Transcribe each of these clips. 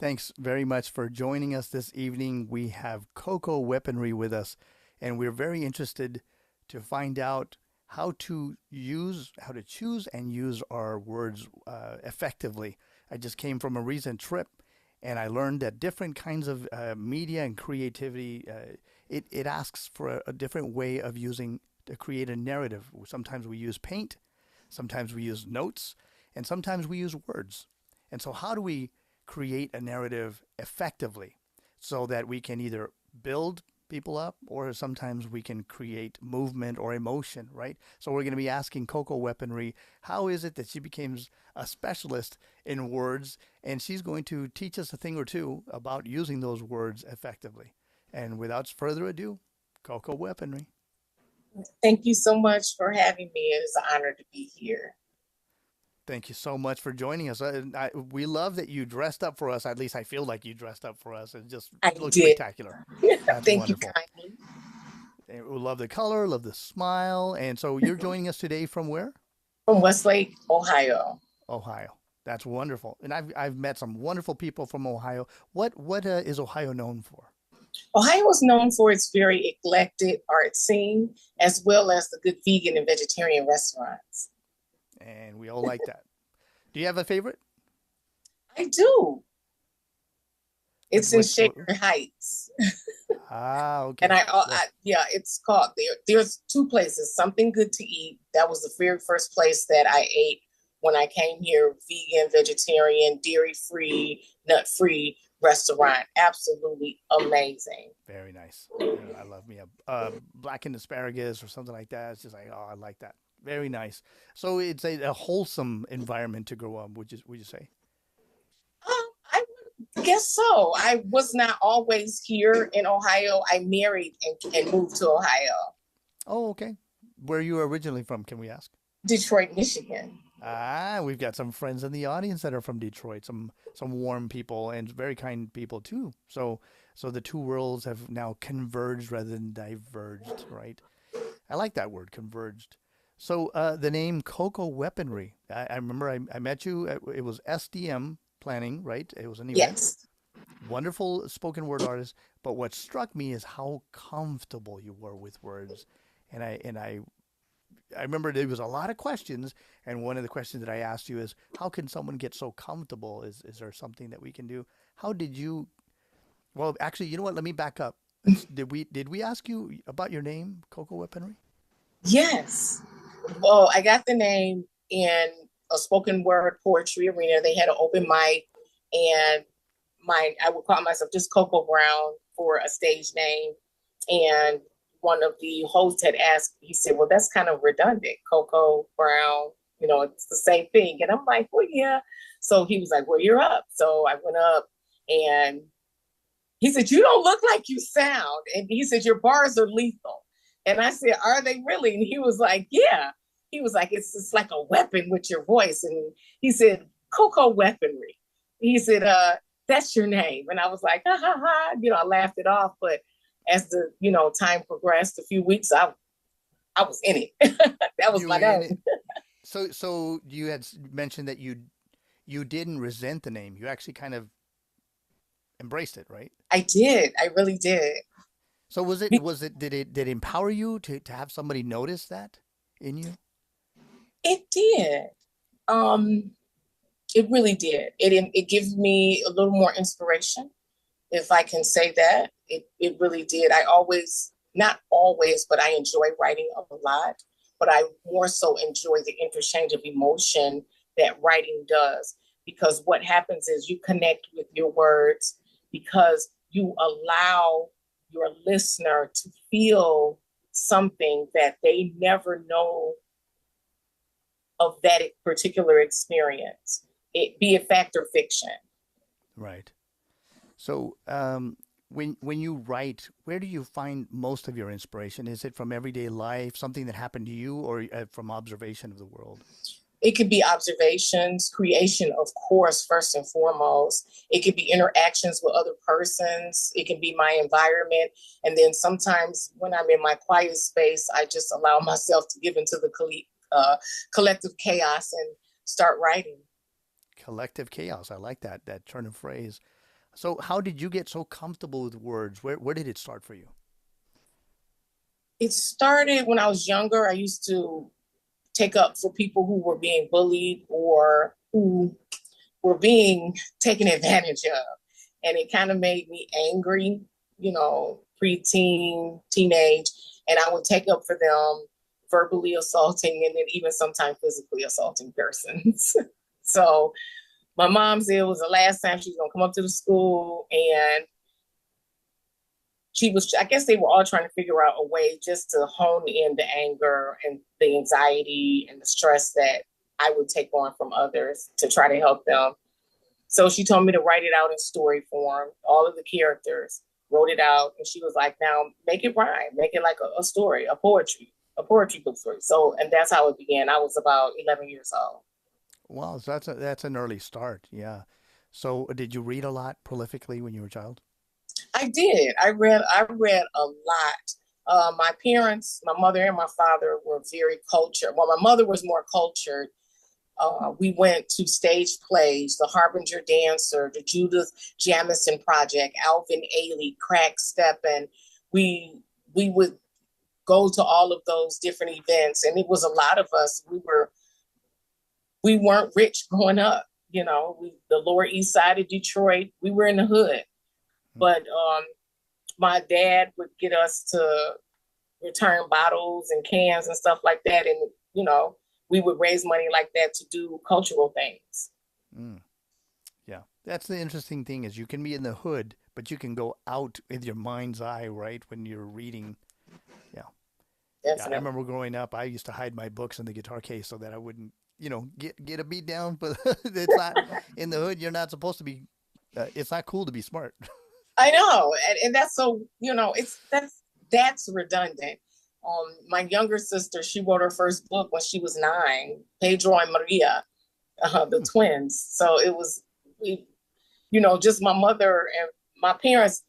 Thanks very much for joining us this evening. We have coacoaWeaponry with us, and we're very interested to find out how to choose and use our words effectively. I just came from a recent trip, and I learned that different kinds of media and creativity it asks for a different way of using to create a narrative. Sometimes we use paint, sometimes we use notes, and sometimes we use words. And so, how do we create a narrative effectively so that we can either build people up or sometimes we can create movement or emotion, right? So we're going to be asking coacoaWeaponry, how is it that she becomes a specialist in words, and she's going to teach us a thing or two about using those words effectively. And without further ado, coacoaWeaponry. Thank you so much for having me. It is an honor to be here. Thank you so much for joining us. We love that you dressed up for us. At least I feel like you dressed up for us. It just I looks did. spectacular. That's Thank you wonderful. kindly. And we love the color, love the smile. And so you're joining us today from where? From Westlake, Ohio. Ohio. That's wonderful. And I've met some wonderful people from Ohio. What is Ohio known for? Ohio is known for its very eclectic art scene, as well as the good vegan and vegetarian restaurants. And we all like that. Do you have a favorite? I do. What It's in what, what Shaker Heights. And okay. Yes. yeah, it's called There's two places, something good to eat. That was the very first place that I ate when I came here, vegan, vegetarian, dairy free, nut free restaurant. Absolutely amazing. Very nice. I love me a blackened asparagus or something like that. It's just like, oh, I like that. Very nice. So it's a wholesome environment to grow up. Would you say? I guess so. I was not always here in Ohio. I married and moved to Ohio, Oh, okay. Where are you originally from? Can we ask? Detroit, Michigan. We've got some friends in the audience that are from Detroit. Some warm people and very kind people too. So the two worlds have now converged rather than diverged, right? I like that word, converged. So the name Coco Weaponry. I remember I met you. It was SDM planning, right? It was an event. Yes. Wonderful spoken word artist. But what struck me is how comfortable you were with words, and I remember there was a lot of questions, and one of the questions that I asked you is, how can someone get so comfortable? Is there something that we can do? How did you? Well, actually, you know what? Let me back up. Did we ask you about your name, Coco Weaponry? Yes. Well, I got the name in a spoken word poetry arena. They had an open mic, and I would call myself just Coco Brown for a stage name. And one of the hosts had asked, he said, "Well, that's kind of redundant, Coco Brown. It's the same thing." And I'm like, "Well, yeah." So he was like, "Well, you're up." So I went up, and he said, "You don't look like you sound." And he said, "Your bars are lethal." And I said, "Are they really?" And he was like, "Yeah." He was like, "It's like a weapon with your voice." And he said, coacoaWeaponry. He said, "That's your name." And I was like, ha ha ha. I laughed it off. But as the, time progressed, a few weeks, I was in it. That was You my were in it. name. So you had mentioned that you didn't resent the name. You actually kind of embraced it, right? I did. I really did. So was it did it empower you to have somebody notice that in you? It did. Um, it really did. It gives me a little more inspiration, if I can say that. It really did. I always, not always, but I enjoy writing a lot. But I more so enjoy the interchange of emotion that writing does. Because what happens is you connect with your words because you allow your listener to feel something that they never know of that particular experience, it be it fact or fiction. Right. So, when you write, where do you find most of your inspiration? Is it from everyday life, something that happened to you, or from observation of the world? It could be observations, creation, of course, first and foremost. It could be interactions with other persons. It can be my environment. And then sometimes when I'm in my quiet space, I just allow myself to give into the collective chaos and start writing. Collective chaos. I like that turn of phrase. So how did you get so comfortable with words? Where did it start for you? It started when I was younger. I used to take up for people who were being bullied or who were being taken advantage of. And it kind of made me angry, preteen, teenage. And I would take up for them, verbally assaulting and then even sometimes physically assaulting persons. So my mom said it was the last time she was going to come up to the school. And I guess they were all trying to figure out a way just to hone in the anger and the anxiety and the stress that I would take on from others to try to help them. So she told me to write it out in story form, all of the characters, wrote it out. And she was like, now make it rhyme, make it like a story, a poetry book story. So, and that's how it began. I was about 11 years old. Wow, so that's an early start. Yeah. So did you read a lot prolifically when you were a child? I did. I read a lot. My parents, my mother and my father were very cultured. Well, my mother was more cultured. We went to stage plays, The Harbinger Dancer, the Judith Jamison Project, Alvin Ailey, Crack Step, and we would go to all of those different events. And it was a lot of us. We weren't rich growing up. The Lower East Side of Detroit, we were in the hood. But my dad would get us to return bottles and cans and stuff like that. And, we would raise money like that to do cultural things. Mm, yeah, that's the interesting thing is you can be in the hood, but you can go out with your mind's eye, right? When you're reading. Yeah. Yeah, I Definitely. remember growing up, I used to hide my books in the guitar case so that I wouldn't, get a beat down. But it's not in the hood. You're not supposed to be. It's not cool to be smart. I know. And that's so, that's redundant. My younger sister, she wrote her first book when she was 9, Pedro and Maria, the Hmm. twins. So it was, we, just my mother and my parents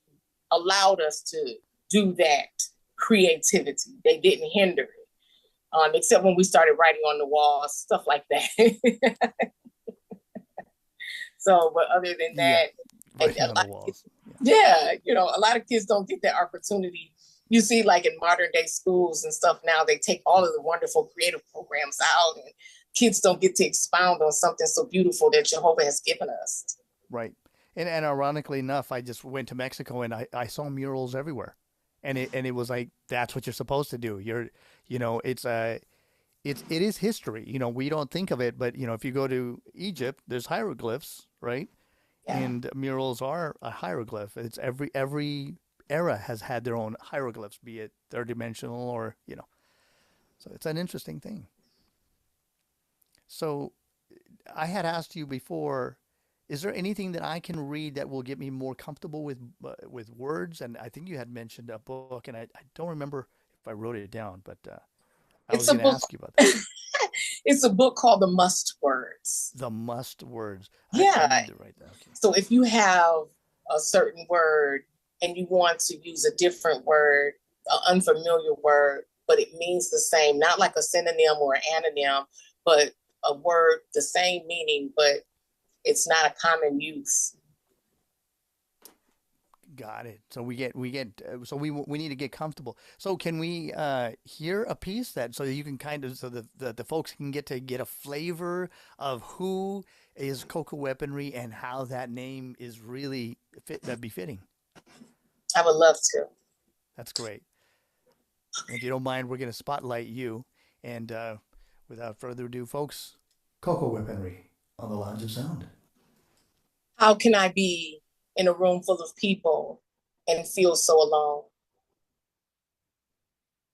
allowed us to do that creativity. They didn't hinder it, except when we started writing on the walls, stuff like that. So, but other than Yeah, that, writing on the walls. Yeah. yeah, a lot of kids don't get that opportunity. You see, like in modern day schools and stuff now, they take all of the wonderful creative programs out, and kids don't get to expound on something so beautiful that Jehovah has given us. Right. And ironically enough, I just went to Mexico and I saw murals everywhere. And it was like that's what you're supposed to do. It is history. We don't think of it, but if you go to Egypt, there's hieroglyphs, right? Yeah, And murals are a hieroglyph. It's every era has had their own hieroglyphs, be it third dimensional or. So it's an interesting thing. So I had asked you before, is there anything that I can read that will get me more comfortable with words? And I think you had mentioned a book, and I don't remember if I wrote it down, but I it's was a going to book. ask you about that. It's a book called The Must Words. The must words. I Yeah. need to write that. Okay. So if you have a certain word and you want to use a different word, an unfamiliar word, but it means the same, not like a synonym or an anonym, but a word, the same meaning, but it's not a common use. Got it. So so we need to get comfortable. So can we hear a piece that so that you can kind of so that the folks can get a flavor of who is Cocoa Weaponry and how that name is really befitting. I would love to. That's great. And if you don't mind, we're going to spotlight you. And without further ado, folks, Cocoa Weaponry on the Lodge of Sound. How can I be in a room full of people and feel so alone?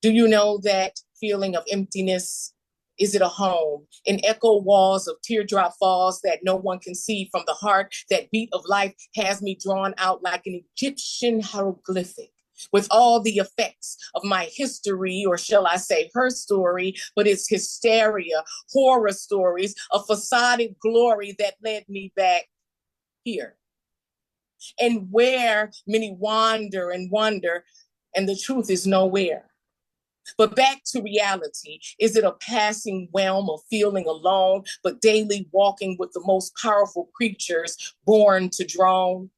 Do you know that feeling of emptiness? Is it a home? In echo walls of teardrop falls that no one can see from the heart, that beat of life has me drawn out like an Egyptian hieroglyphic with all the effects of my history, or shall I say her story, but it's hysteria, horror stories, a facade glory that led me back here. And where many wander and wonder, and the truth is nowhere. But back to reality. Is it a passing realm of feeling alone, but daily walking with the most powerful creatures born to drone?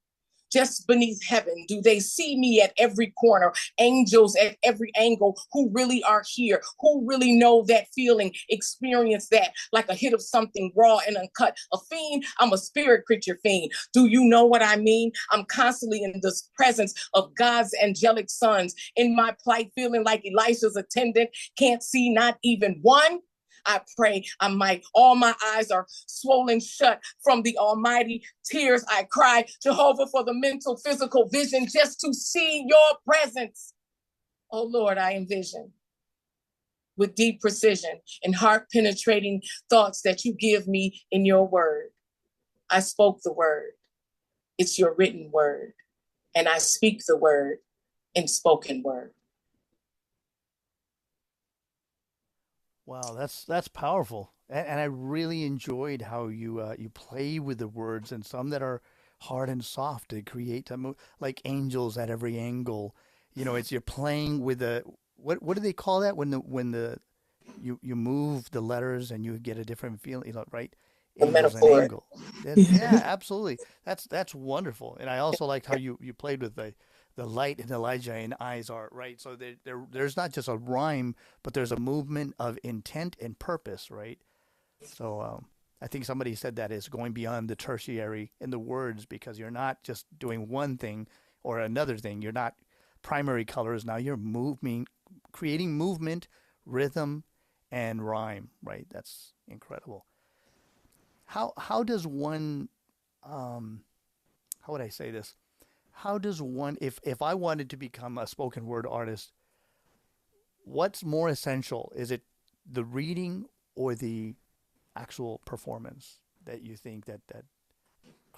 just beneath heaven? Do they see me at every corner? Angels at every angle who really are here, who really know that feeling, experience that like a hit of something raw and uncut. A fiend, I'm a spirit creature fiend. Do you know what I mean? I'm constantly in this presence of God's angelic sons, in my plight, feeling like Elisha's attendant, can't see not even one. I pray I might. All my eyes are swollen shut from the almighty tears I cry, Jehovah, for the mental, physical vision just to see your presence. Oh Lord, I envision with deep precision and heart penetrating thoughts that you give me in your word. I spoke the word. It's your written word. And I speak the word in spoken word. Wow, that's powerful, and I really enjoyed how you play with the words and some that are hard and soft to create like angels at every angle. You know, it's you're playing with the what do they call that when the you move the letters and you get a different feeling, you know, right? The Angels and metaphor. angle. Yeah, absolutely. That's wonderful. And I also liked how you played with the light in Elijah and eyes are right. So there's not just a rhyme, but there's a movement of intent and purpose, right? So I think somebody said that is going beyond the tertiary in the words because you're not just doing one thing or another thing. You're not primary colors. Now you're moving, creating movement, rhythm, and rhyme, right? That's incredible. How does one how would I say this? How does one if I wanted to become a spoken word artist, what's more essential? Is it the reading or the actual performance that you think that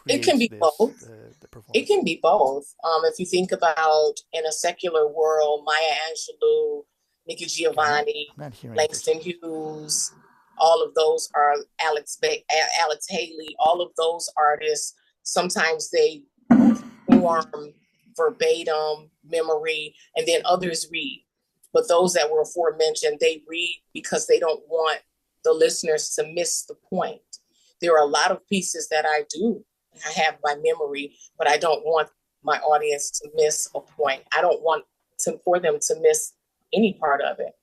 It can creates be this both. the It performance? can be both. If you think about in a secular world, Maya Angelou, Nikki Okay, Giovanni, I'm not hearing it for some Langston reason. Hughes, all of those are Alex Haley, all of those artists, sometimes they perform verbatim memory and then others read. But those that were aforementioned, they read because they don't want the listeners to miss the point. There are a lot of pieces that I do. I have my memory, but I don't want my audience to miss a point. I don't want for them to miss any part of it.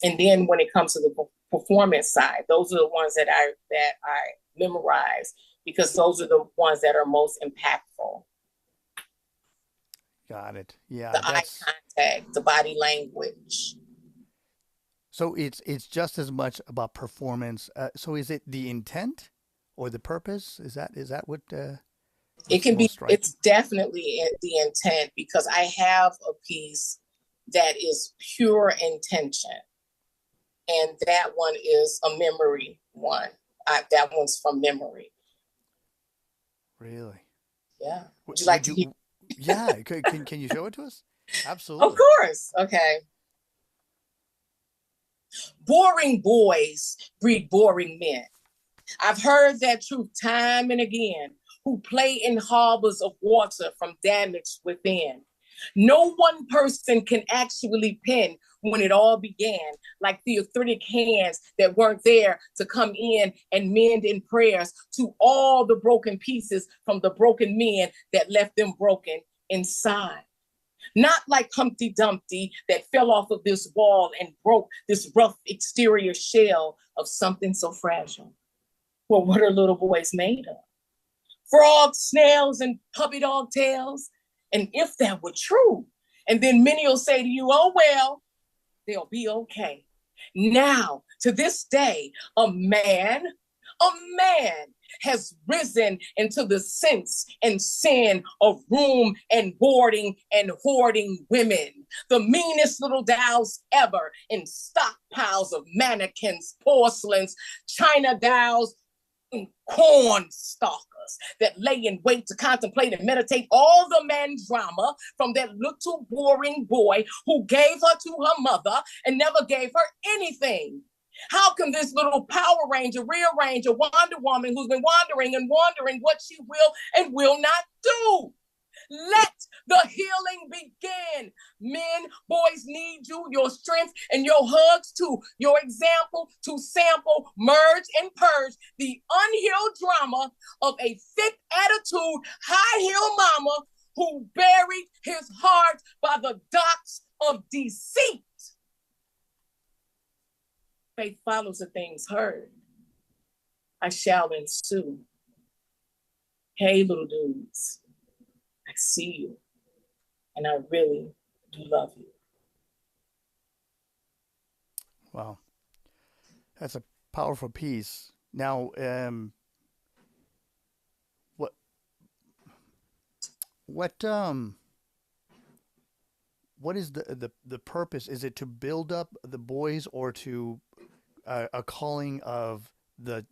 And then when it comes to the performance side, those are the ones that I memorize because those are the ones that are most impactful. Got it. Yeah, The eye that's contact, the body language. so it's just as much about performance. So is it the intent or the purpose? Is that what It what's can most be, striking? it's definitely the intent because I have a piece that is pure intention. And that one is a memory one. That one's from memory. Really? Yeah. Would you like Would to hear? you? Yeah. Can you show it to us? Of Absolutely. course. Okay. Boring boys breed boring men. I've heard that truth time and again, who play in harbors of water from damage within. No one person can actually pin when it all began, like theophoric hands that weren't there to come in and mend in prayers to all the broken pieces from the broken men that left them broken inside. Not like Humpty Dumpty that fell off of this wall and broke this rough exterior shell of something so fragile. Well, what are little boys made of? Frogs, snails, and puppy dog tails? And if that were true, and then many will say to you, oh, well, they'll be okay. Now, to this day, a man has risen into the sense and sin of room and boarding and hoarding women. The meanest little dolls ever in stockpiles of mannequins, porcelains, china dolls, corn stalkers that lay in wait to contemplate and meditate all the man drama from that little boring boy who gave her to her mother and never gave her anything. How can this little Power Ranger rearrange a Wonder Woman who's been wandering and wondering what she will and will not do? Let the healing begin. Men, boys need you, your strength, and your hugs too. Your example to sample, merge, and purge the unhealed drama of a thick attitude, high heel mama who buried his heart by the docks of deceit. Faith follows the things heard. I shall ensue. Hey, little dudes, I see you, and I really do love you. Wow, that's a powerful piece. Now, what what what is the purpose? Is it to build up the boys, or to a calling of the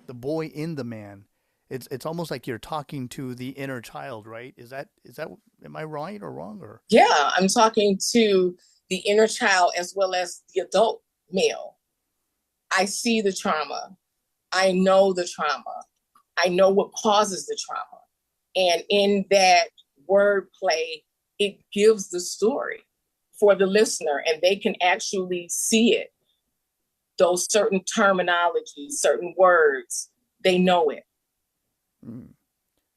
boy in the man? It's almost like you're talking to the inner child, right? Is that am I right or wrong, or? Yeah, I'm talking to the inner child as well as the adult male. I see the trauma. I know the trauma. I know what causes the trauma. And in that wordplay, it gives the story for the listener, and they can actually see it. Those certain terminologies, certain words, they know it. Mm.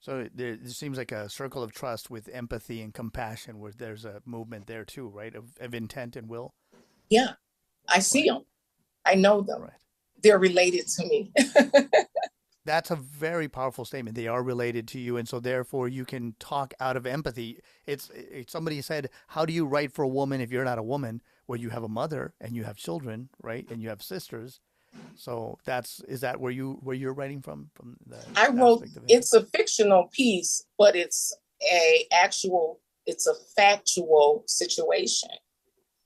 So it seems like a circle of trust with empathy and compassion, where there's a movement there too, right? Of intent and will. Yeah, I see Right. them. I know them. Right. They're related to me. That's a very powerful statement. They are related to you, and so therefore you can talk out of empathy. Somebody said, "How do you write for a woman if you're not a woman?" Well, you have a mother and you have children, right? And you have sisters. So that's is that where you're writing from the I wrote, aspect of it's empathy? a fictional piece, but it's a factual situation.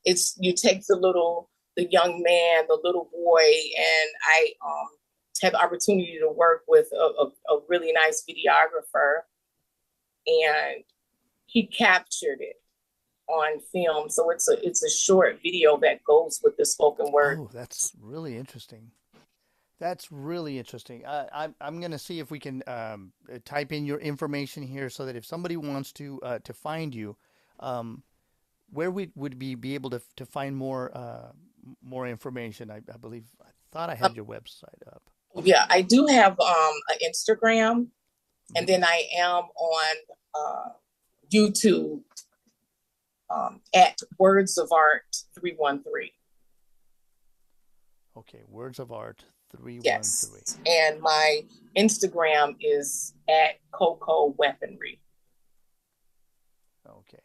It's, you take the young man, the little boy, and I had the opportunity to work with a really nice videographer, and he captured it on film. So it's a short video that goes with the spoken word. Oh, that's really interesting. That's really interesting. I'm going to see if we can type in your information here, so that if somebody wants to find you, um, where would we be able to find more information? I believe I thought I Um, had your website up. yeah, I do have an Instagram, and Hmm. then I am on YouTube at Words of Art 313. Okay, Words of Art 313. Yes. And my Instagram is at coacoaWeaponry. Okay,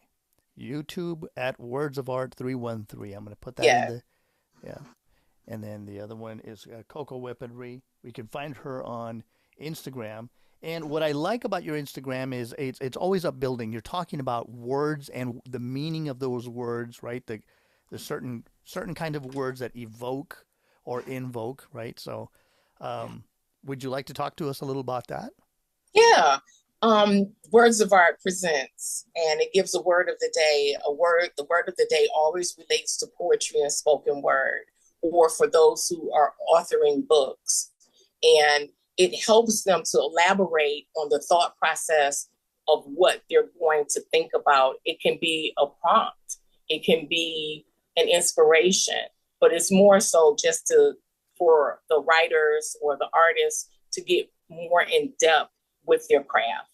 YouTube at Words of Art 313. I'm going to put that in Yeah. the yeah. And then the other one is Coco Weaponry. We can find her on Instagram. And what I like about your Instagram is it's always upbuilding. You're talking about words and the meaning of those words, right? The certain kind of words that evoke or invoke, right? So, um, would you like to talk to us a little about that? Yeah. Words of Art presents, and it gives a word of the day. The word of the day always relates to poetry and spoken word, or for those who are authoring books. And it helps them to elaborate on the thought process of what they're going to think about. It can be a prompt, it can be an inspiration, but it's more so just for the writers or the artists to get more in depth with their craft.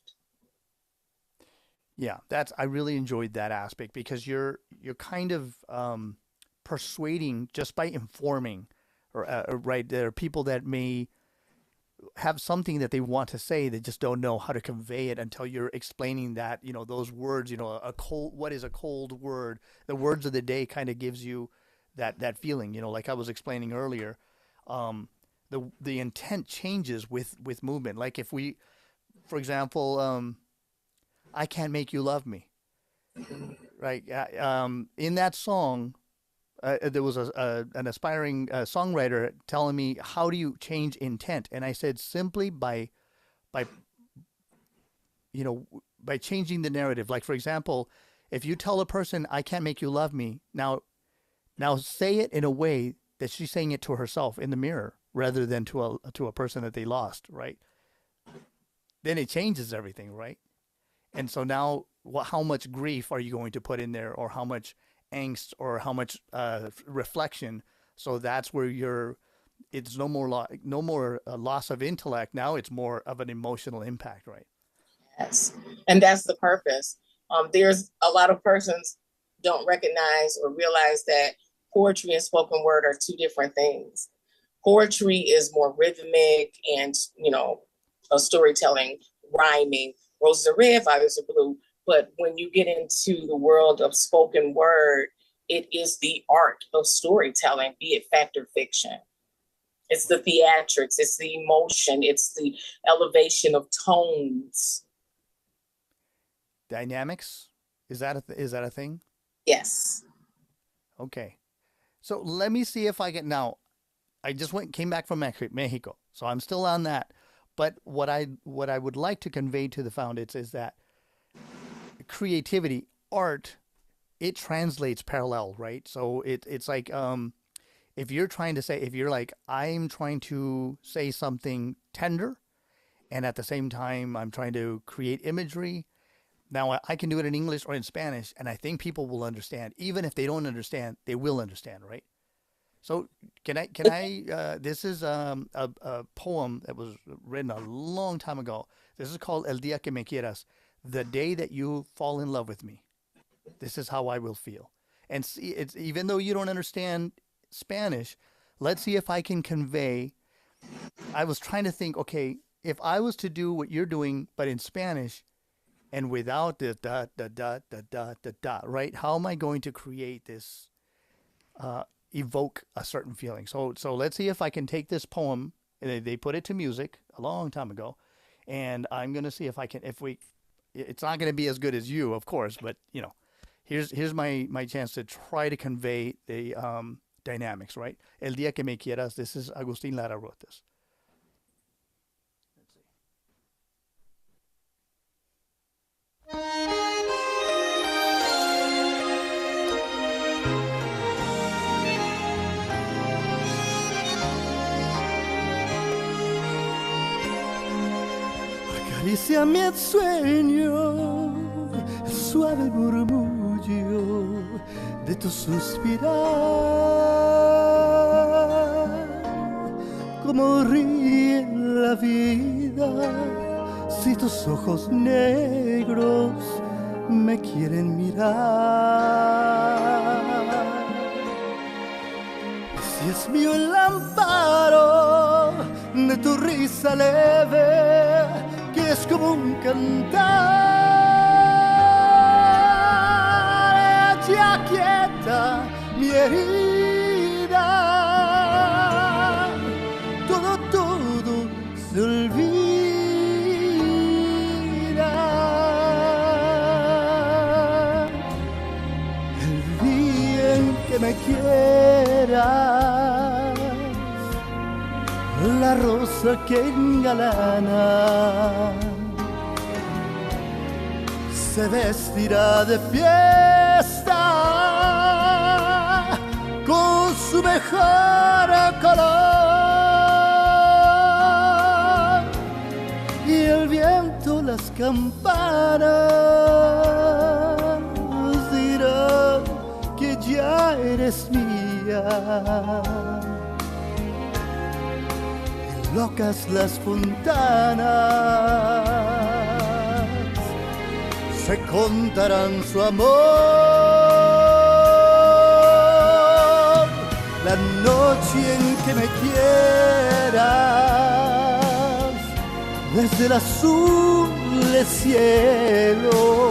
Yeah, that's I really enjoyed that aspect, because you're kind of persuading just by informing, or right, there are people that may have something that they want to say, they just don't know how to convey it until you're explaining that, those words, a cold what is a cold word, the words of the day kind of gives you that feeling, like I was explaining earlier. The intent changes with movement. Like if we, for example, I can't make you love me, right? In that song, there was an aspiring songwriter telling me, how do you change intent? And I said, simply by you know by changing the narrative. Like, for example, if you tell a person, I can't make you love me, now say it in a way that she's saying it to herself in the mirror, rather than to a person that they lost, right? Then it changes everything, right? And so now, how much grief are you going to put in there, or how much angst, or how much reflection? So that's where you're. It's no more loss of intellect. Now it's more of an emotional impact, right? Yes. And that's the purpose. There's a lot of persons don't recognize or realize that poetry and spoken word are two different things. Poetry is more rhythmic and, a storytelling, rhyming. Roses are red, violets are blue. But when you get into the world of spoken word, it is the art of storytelling, be it fact or fiction. It's the theatrics, it's the emotion, it's the elevation of tones. Dynamics? Is that a thing? Yes. Okay. So let me see if I can now. I just came back from Mexico, so I'm still on that. But what I would like to convey to the founders is that creativity, art, it translates parallel, right? So it's like if you're trying to say, if you're like, I'm trying to say something tender, and at the same time I'm trying to create imagery. Now I can do it in English or in Spanish, and I think people will understand. Even if they don't understand, they will understand, right? So this is a poem that was written a long time ago. This is called El Día que me quieras, the day that you fall in love with me. This is how I will feel. And see, it's even though you don't understand Spanish, let's see if I can convey. I was trying to think, okay, if I was to do what you're doing, but in Spanish, and without the dot, the dot, the dot, the dot, right? How am I going to create this, evoke a certain feeling? So let's see if I can take this poem. They put it to music a long time ago, and I'm gonna see if I can. It's not gonna be as good as you, of course, but here's my chance to try to convey the dynamics, right? El día que me quieras. This is Agustin Lara wrote this. Acaricia mi sueño, el suave murmullo de tu suspirar, como ríe la vida si tus ojos negros me quieren mirar. Si es mío el amparo de tu risa leve, que es como un cantar, ella quieta mi herida, todo se olvida. El día en que me quieras, la rosa que engalana se vestirá de fiesta con su mejor color, y el viento, las campanas dirán que ya eres mía. Locas las fontanas se contarán su amor. La noche en que me quieras, desde el azul del cielo,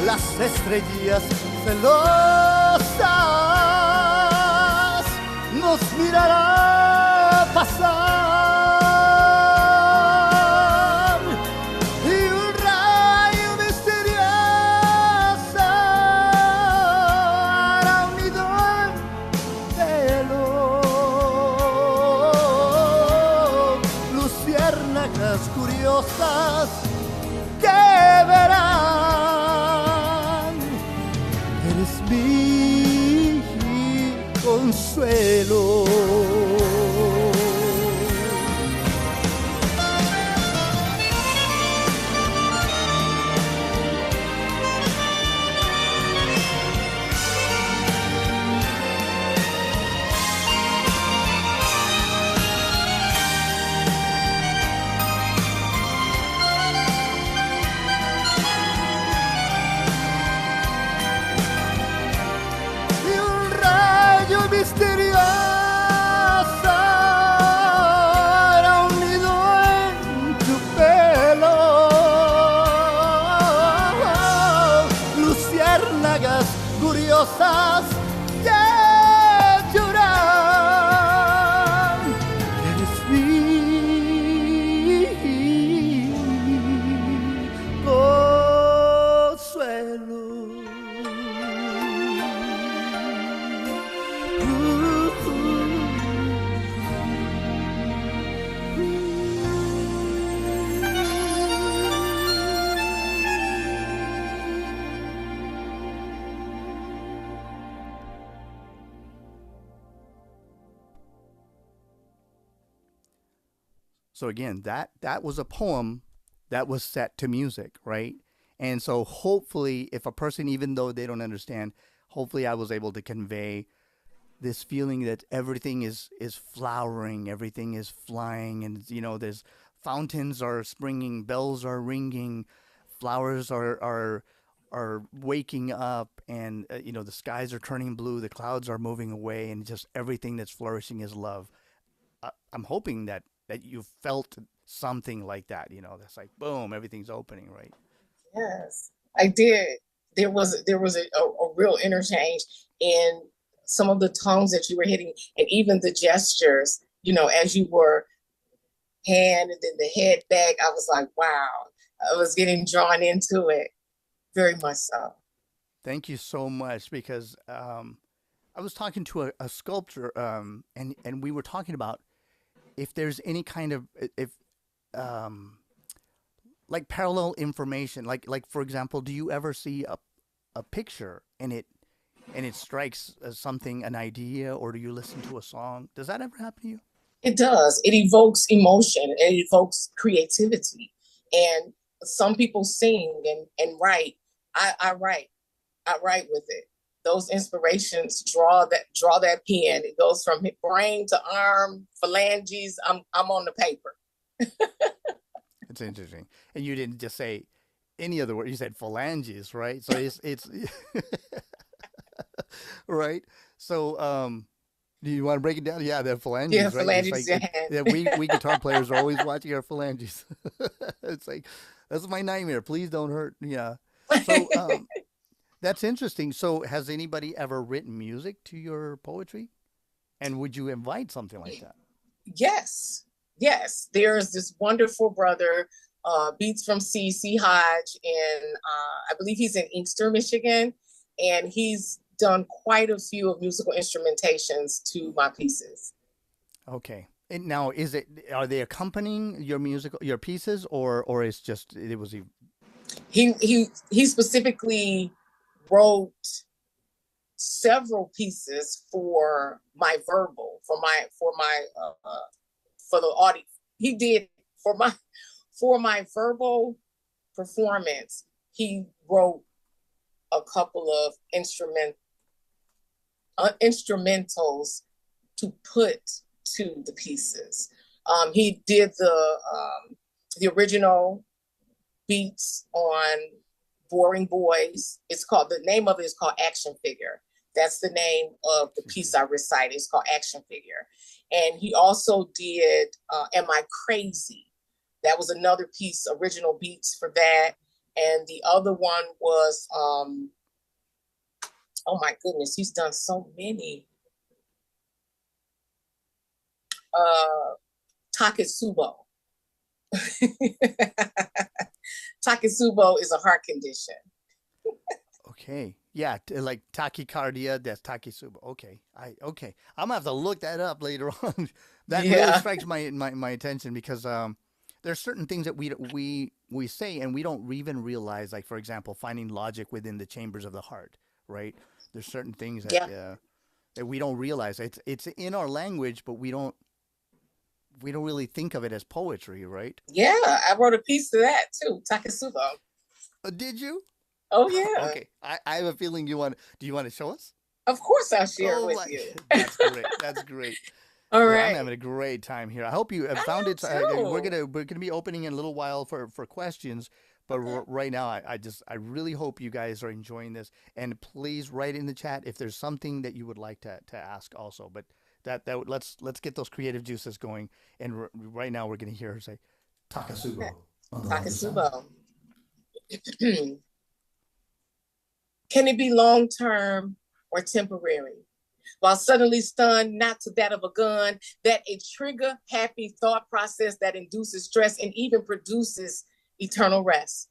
las estrellas celosas nos mirará pasar, y un rayo misterioso hará un nido en cielo, luciérnagas curiosas que verán, eres mi consuelo. So again, that was a poem that was set to music, right? And so hopefully, if a person, even though they don't understand, hopefully I was able to convey this feeling that everything is flowering, everything is flying, and there's fountains are springing, bells are ringing, flowers are waking up, and the skies are turning blue, the clouds are moving away, and just everything that's flourishing is love. I'm hoping that you felt something like that. That's like boom, everything's opening, right? Yes, I did. There was a real interchange in some of the tones that you were hitting, and even the gestures. As you were hand and then the head back, I was like, wow. I was getting drawn into it very much so. Thank you so much because I was talking to a sculptor, and we were talking about if there's any kind of if um, like parallel information, like for example, do you ever see a picture and it strikes something, an idea, or do you listen to a song? Does that ever happen to you? It does. It evokes emotion. It evokes creativity. And some people sing and write. I write. I write with it. Those inspirations draw that pen. It goes from brain to arm, phalanges. I'm on the paper. It's interesting, and you didn't just say any other word. You said phalanges, right? So it's right. So do you want to break it down? Yeah, the Yeah, phalanges, right? It's phalanges like in your hand. yeah, we guitar players are always watching our phalanges. It's like that's my nightmare. Please don't hurt. Yeah. So that's interesting. So has anybody ever written music to your poetry? And would you invite something like that? Yes, yes. There's this wonderful brother, Beats from C. Hodge, and I believe he's in Inkster, Michigan, and he's done quite a few of musical instrumentations to my pieces. Okay. And now, are they accompanying your pieces, or it's just it was He specifically wrote several pieces for my verbal, for the audio. He did for my verbal performance. He wrote a couple of instrumentals to put to the pieces. He did the original beats on Boring Boys. The name of it is called Action Figure. That's the name of the piece I recited. It's called Action Figure. And he also did Am I Crazy? That was another piece, original beats for that. And the other one was, oh my goodness, he's done so many. Taketsubo. Taketsubo is a heart condition. okay. Yeah, like tachycardia. That's takisubo. Okay. I'm gonna have to look that up later on. That really Yeah. strikes my attention because there's certain things that we say and we don't even realize. Like for example, finding logic within the chambers of the heart. Right. There's certain things Yeah. that we don't realize. It's in our language, but we don't really think of it as poetry, right? Yeah. I wrote a piece to that too. Taketsubo. Did you? Oh yeah. Okay. I have a feeling you want. Do you want to show us? Of course I'll share it Oh with my! you. That's great. That's great. All Well, I'm right. having a great time here. I hope you have I found am it. too. We're gonna be opening in a little while for questions, but Okay. right now I really hope you guys are enjoying this. And please write in the chat if there's something that you would like to ask also. But let's get those creative juices going. And right now we're gonna hear her say Okay. Takasubo on the lovely sound. Taketsubo. Can it be long term or temporary? While suddenly stunned, not to that of a gun, that a trigger happy thought process that induces stress and even produces eternal rest.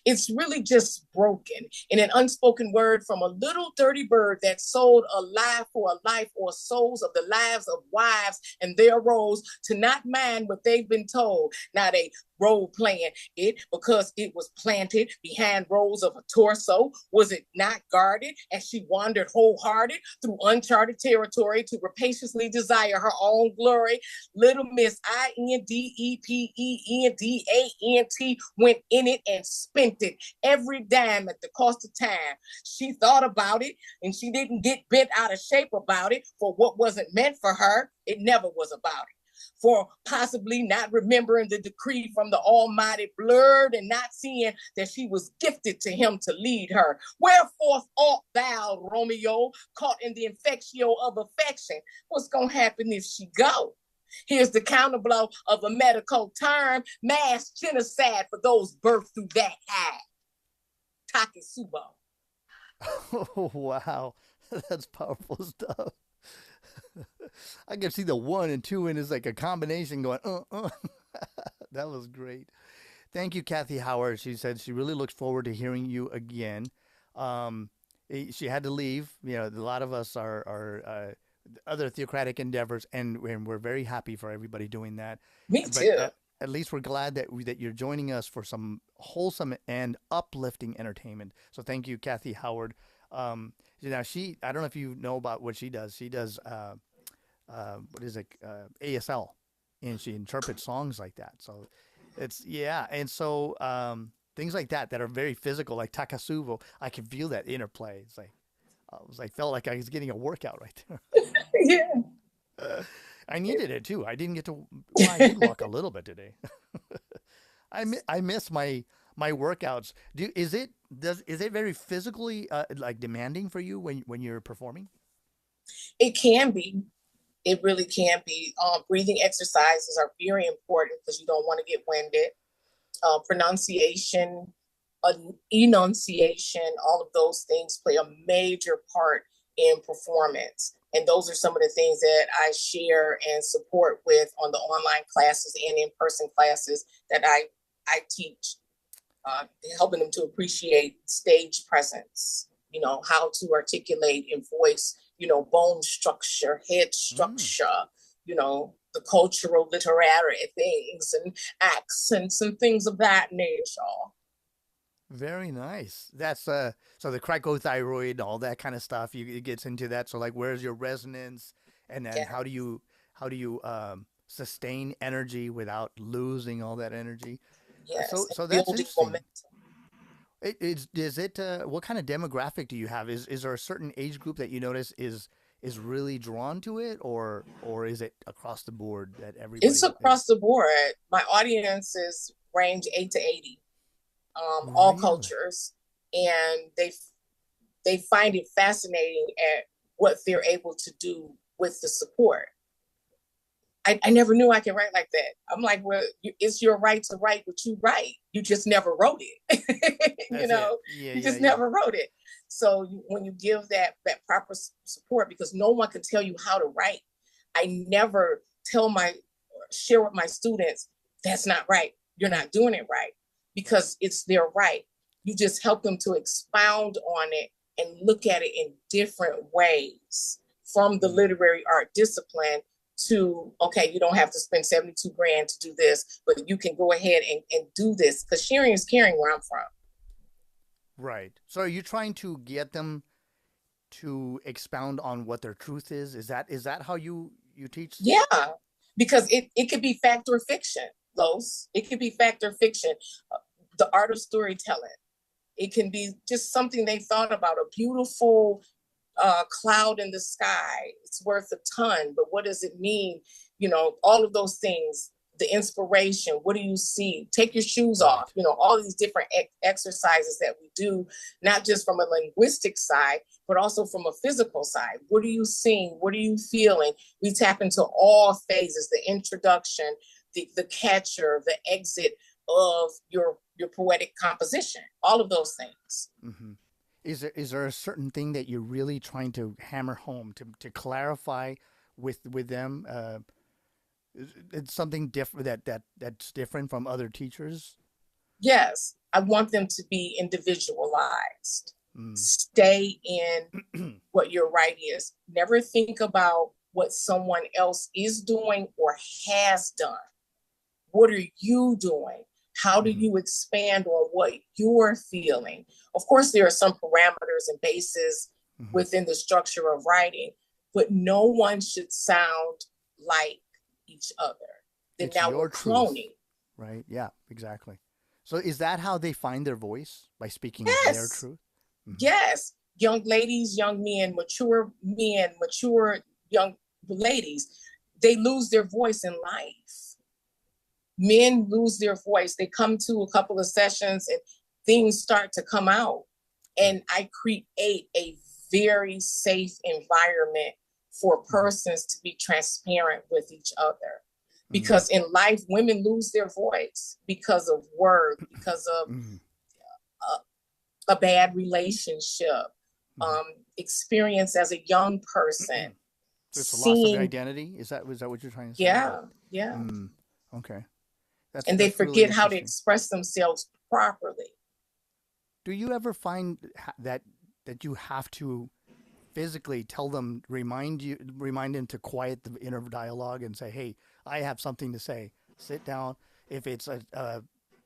It's really just broken in an unspoken word from a little dirty bird that sold a lie for a life or souls of the lives of wives and their roles to not mind what they've been told. Now they role playing it because it was planted behind rows of a torso? Was it not guarded as she wandered wholehearted through uncharted territory to rapaciously desire her own glory? Little Miss INDEPENDANT went in it and spent it, every dime at the cost of time. She thought about it and she didn't get bent out of shape about it. For what wasn't meant for her, it never was about it. For possibly not remembering the decree from the Almighty, blurred and not seeing that she was gifted to him to lead her. Wherefore art thou, Romeo, caught in the infectio of affection? What's going to happen if she go? Here's the counterblow of a medical term: mass genocide for those birthed through that eye. Takisubo. Oh, wow. That's powerful stuff. I can see the 1 and 2 and it's like a combination going, That was great. Thank you, Kathy Howard. She said she really looks forward to hearing you again. She had to leave. You know, a lot of us are other theocratic endeavors, and we're very happy for everybody doing that. Me But too. at least we're glad that you're joining us for some wholesome and uplifting entertainment. So thank you, Kathy Howard. Now I don't know if you know about what she does. She does what is it, ASL, and she interprets songs like that. So it's yeah, and so things like that are very physical, like Takasubo. I can feel that interplay. It's like felt like I was getting a workout right there. Yeah. I needed it too. I didn't get to. Well, I did walk a little bit today. I miss my workouts. Is it very physically like demanding for you when you're performing? It can be. It really can be. Breathing exercises are very important because you don't want to get winded. Pronunciation, enunciation, all of those things play a major part in performance. And those are some of the things that I share and support with on the online classes and in-person classes that I teach, helping them to appreciate stage presence, how to articulate in voice, bone structure, head structure, the cultural literary things and accents and things of that nature. Very nice. That's so the cricothyroid, all that kind of stuff. It gets into that. So like, where's your resonance, and then Yeah. how do you sustain energy without losing all that energy? Yes. So that's Building interesting. momentum. Is it what kind of demographic do you have? Is there a certain age group that you notice is really drawn to it, or is it across the board that It's everybody is across the board. My audiences range 8 to 80, all really? cultures, and they find it fascinating at what they're able to do with the support. I never knew I could write like that. I'm like, well, it's your right to write what you write. You just never wrote it. That's it. Yeah, You yeah, just yeah. never wrote it. So when you give that proper support, because no one can tell you how to write. I never share with my students, that's not right. You're not doing it right, because it's their right. You just help them to expound on it and look at it in different ways, from the literary art discipline to, okay, you don't have to spend 72 grand to do this, but you can go ahead and do this, because sharing is caring where I'm from. Right. So are you trying to get them to expound on what their truth is? Is that how you teach? Yeah, because it could be fact or fiction, Los. It could be fact or fiction. The art of storytelling. It can be just something they thought about, a beautiful cloud in the sky. It's worth a ton, but what does it mean? All of those things, the inspiration. What do you see? Take your shoes Right. off. All these different exercises that we do, not just from a linguistic side, but also from a physical side. What are you seeing? What are you feeling? We tap into all phases: the introduction, the catcher, the exit of your poetic composition. All of those things. Hmm. Is there a certain thing that you're really trying to hammer home to clarify with them? It's something different that's different from other teachers. Yes, I want them to be individualized. Mm. Stay in what your right is. Never think about what someone else is doing or has done. What are you doing? How do you expand on what you're feeling? Of course, there are some parameters and bases within the structure of writing, but no one should sound like each other. Then It's now your we're truth, cloning. right? Yeah, exactly. So is that how they find their voice? By speaking their Yes, truth? yes. Young ladies, young men, mature young ladies, they lose their voice in life. Men lose their voice. They come to a couple of sessions and things start to come out. And I create a very safe environment for persons to be transparent with each other. Because in life, women lose their voice because of work, because of a bad relationship, experience as a young person. So it's a loss of Seeing, identity. Is that what you're trying to say? yeah, yeah. Okay, And they that's really forget how to interesting. express themselves properly. Do you ever find that you have to physically tell them, remind them to quiet the inner dialogue and say, "Hey, I have something to say. Sit down." If it's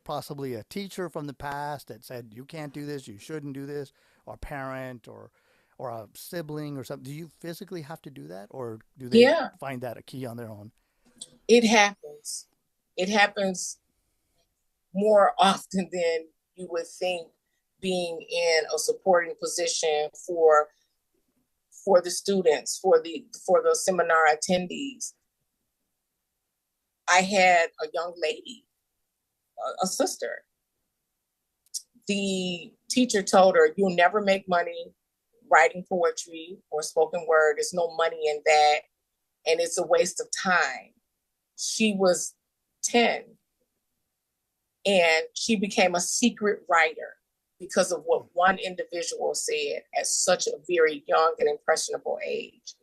possibly a teacher from the past that said you can't do this, you shouldn't do this, or a parent or a sibling or something, do you physically have to do that, or do they Yeah, find that a key on their own? it happens. It happens more often than you would think, being in a supporting position for the students, for the seminar attendees. I had a young lady, a sister. The teacher told her, "You'll never make money writing poetry or spoken word. There's no money in that, and it's a waste of time." She was 10, and she became a secret writer because of what one individual said at such a very young and impressionable age.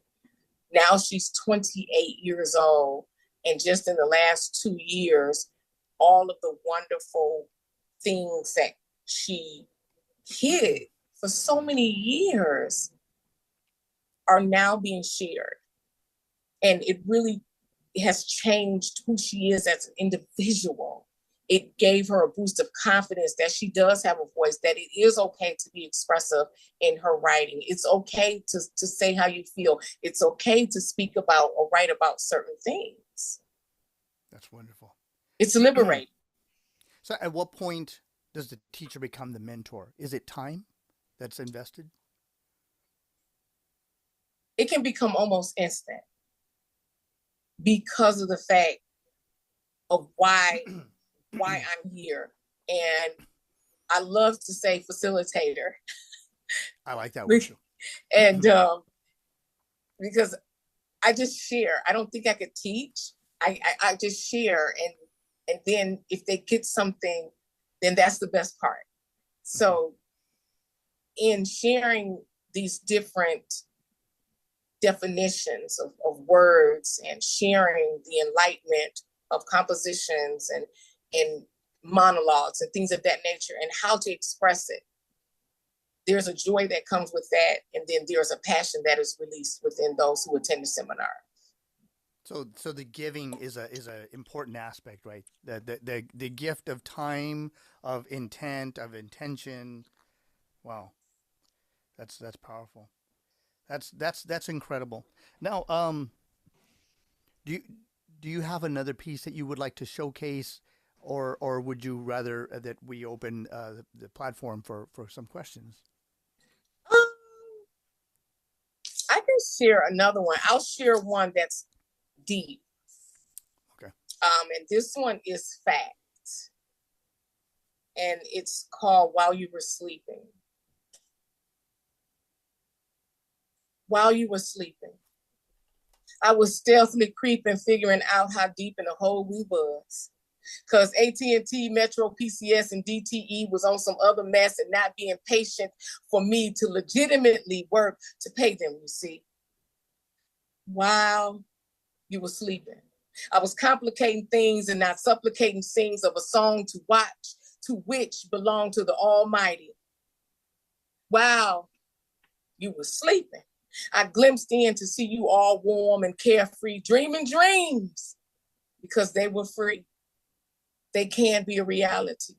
Now she's 28 years old, and just in the last 2 years, all of the wonderful things that she hid for so many years are now being shared. And it really has changed who she is as an individual. It gave her a boost of confidence that she does have a voice, that it is okay to be expressive in her writing. It's okay to say how you feel. It's okay to speak about or write about certain things. That's wonderful. It's liberating. So at what point does the teacher become the mentor? Is it time that's invested? It can become almost instant because of the fact of why I'm here. And I love to say facilitator. I like that word too. And because I just share. I don't think I could teach. I just share, and then if they get something, then that's the best part. So in sharing these different definitions of words and sharing the enlightenment of compositions and monologues and things of that nature and how to express it, there's a joy that comes with that, and then there's a passion that is released within those who attend the seminar. So the giving is a important aspect, right? The gift of time, of intent, of intention. Wow, that's powerful. That's incredible. Now, do you do you have another piece that you would like to showcase, or would you rather that we open the platform for some questions? Um, I can share another one. I'll share one that's deep. Okay. And this one is fact, and it's called "While You Were Sleeping." While you were sleeping, I was stealthily creeping, figuring out how deep in the hole we was. Because AT&T, Metro, PCS, and DTE was on some other mess and not being patient for me to legitimately work to pay them, you see. While you were sleeping, I was complicating things and not supplicating sings of a song to watch, to which belonged to the Almighty. While you were sleeping, I glimpsed in to see you all warm and carefree, dreaming dreams because they were free. they can be a reality.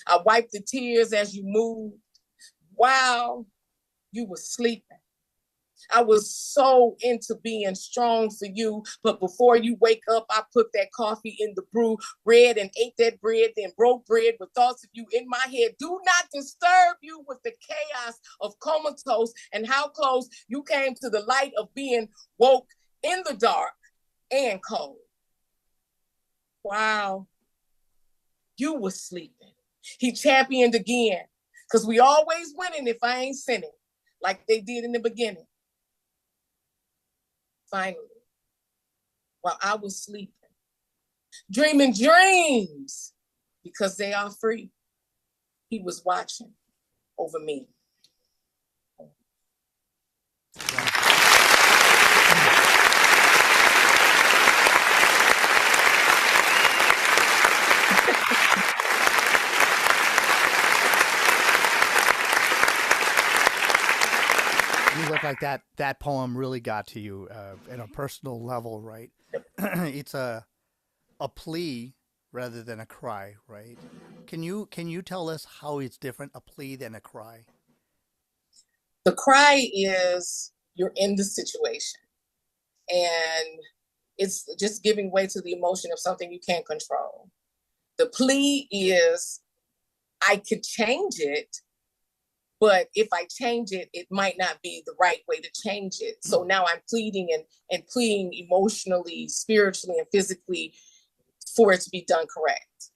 I wiped the tears as you moved while you were sleeping. I was so into being strong for you, but before you wake up, I put that coffee in the brew, read and ate that bread, then broke bread with thoughts of you in my head. Do not disturb you with the chaos of comatose and how close you came to the light of being woke in the dark and cold. Wow, you were sleeping. He championed again, because we always winning if I ain't sinning, like they did in the beginning. Finally, while I was sleeping, dreaming dreams, because they are free, he was watching over me. You look like that poem really got to you at a personal level, right? It's a plea rather than a cry, right? Can you tell us how it's different, a plea than a cry? The cry is you're in the situation and it's just giving way to the emotion of something you can't control. The plea is I could change it, but if I change it, it might not be the right way to change it. So now I'm pleading and pleading emotionally, spiritually, and physically for it to be done correct.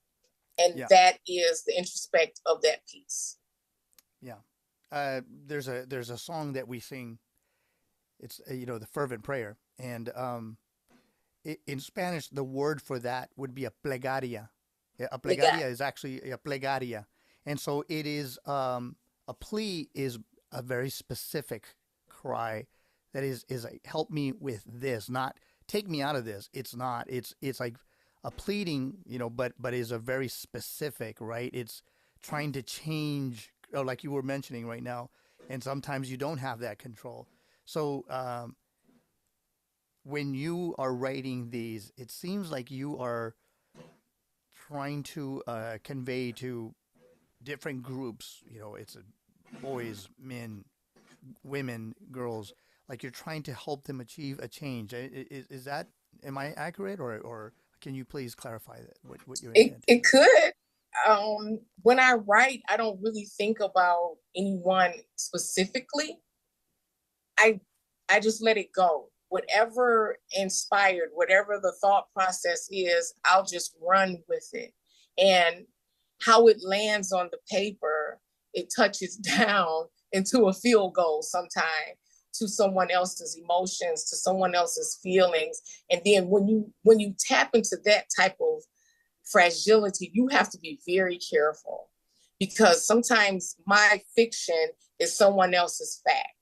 And that is the introspect of that piece. Yeah. There's a song that we sing. It's the fervent prayer, and in Spanish the word for that would be a plegaria. A plegaria is actually a plegaria, and so it is a plea is a very specific cry that is like, help me with this, not take me out of this. It's not. It's like a pleading, but is a very specific, right? It's trying to change, like you were mentioning right now, and sometimes you don't have that control. So when you are writing these, it seems like you are trying to convey to different groups. It's boys, men, women, girls. Like you're trying to help them achieve a change. Is that, am I accurate, or can you please clarify that what your intent? It could. When I write, I don't really think about anyone specifically. I just let it go. Whatever inspired, whatever the thought process is, I'll just run with it. And how it lands on the paper, it touches down into a field goal sometime to someone else's emotions, to someone else's feelings. And then when you tap into that type of fragility, you have to be very careful, because sometimes my fiction is someone else's fact.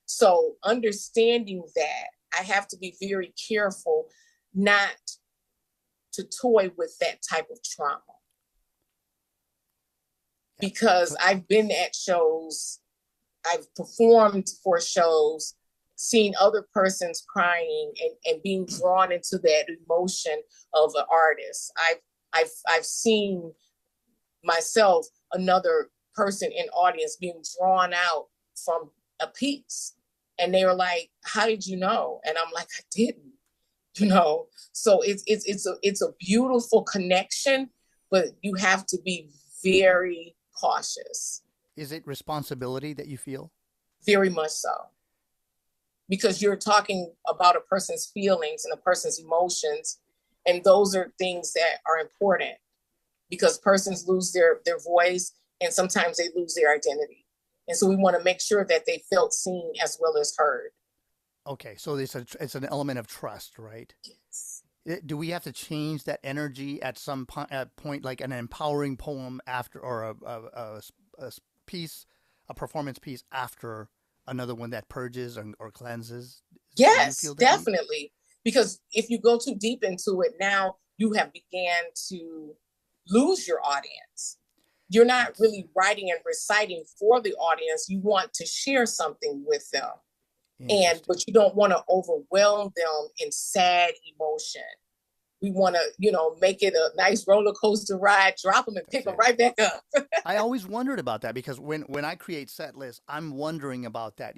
So understanding that, I have to be very careful not to toy with that type of trauma. Because I've been at shows, I've performed for shows, seen other persons crying and being drawn into that emotion of an artist. I've seen myself, another person in audience, being drawn out from a piece. And they were like, how did you know? And I'm like, I didn't. So it's a beautiful connection, but you have to be very cautious. Is it responsibility that you feel? Very much so. Because you're talking about a person's feelings and a person's emotions, and those are things that are important, because persons lose their voice and sometimes they lose their identity. And so we want to make sure that they felt seen as well as heard. Okay, so it's an element of trust, right? Yes. Do we have to change that energy at some point, like an empowering poem after, or a piece, a performance piece after another one that purges or cleanses? Yes, definitely. Because if you go too deep into it, now you have began to lose your audience. You're not really writing and reciting for the audience. You want to share something with them. But you don't want to overwhelm them in sad emotion. We want to, make it a nice roller coaster ride, drop them and pick That's them it. right back up. I always wondered about that because when I create set lists, I'm wondering about that.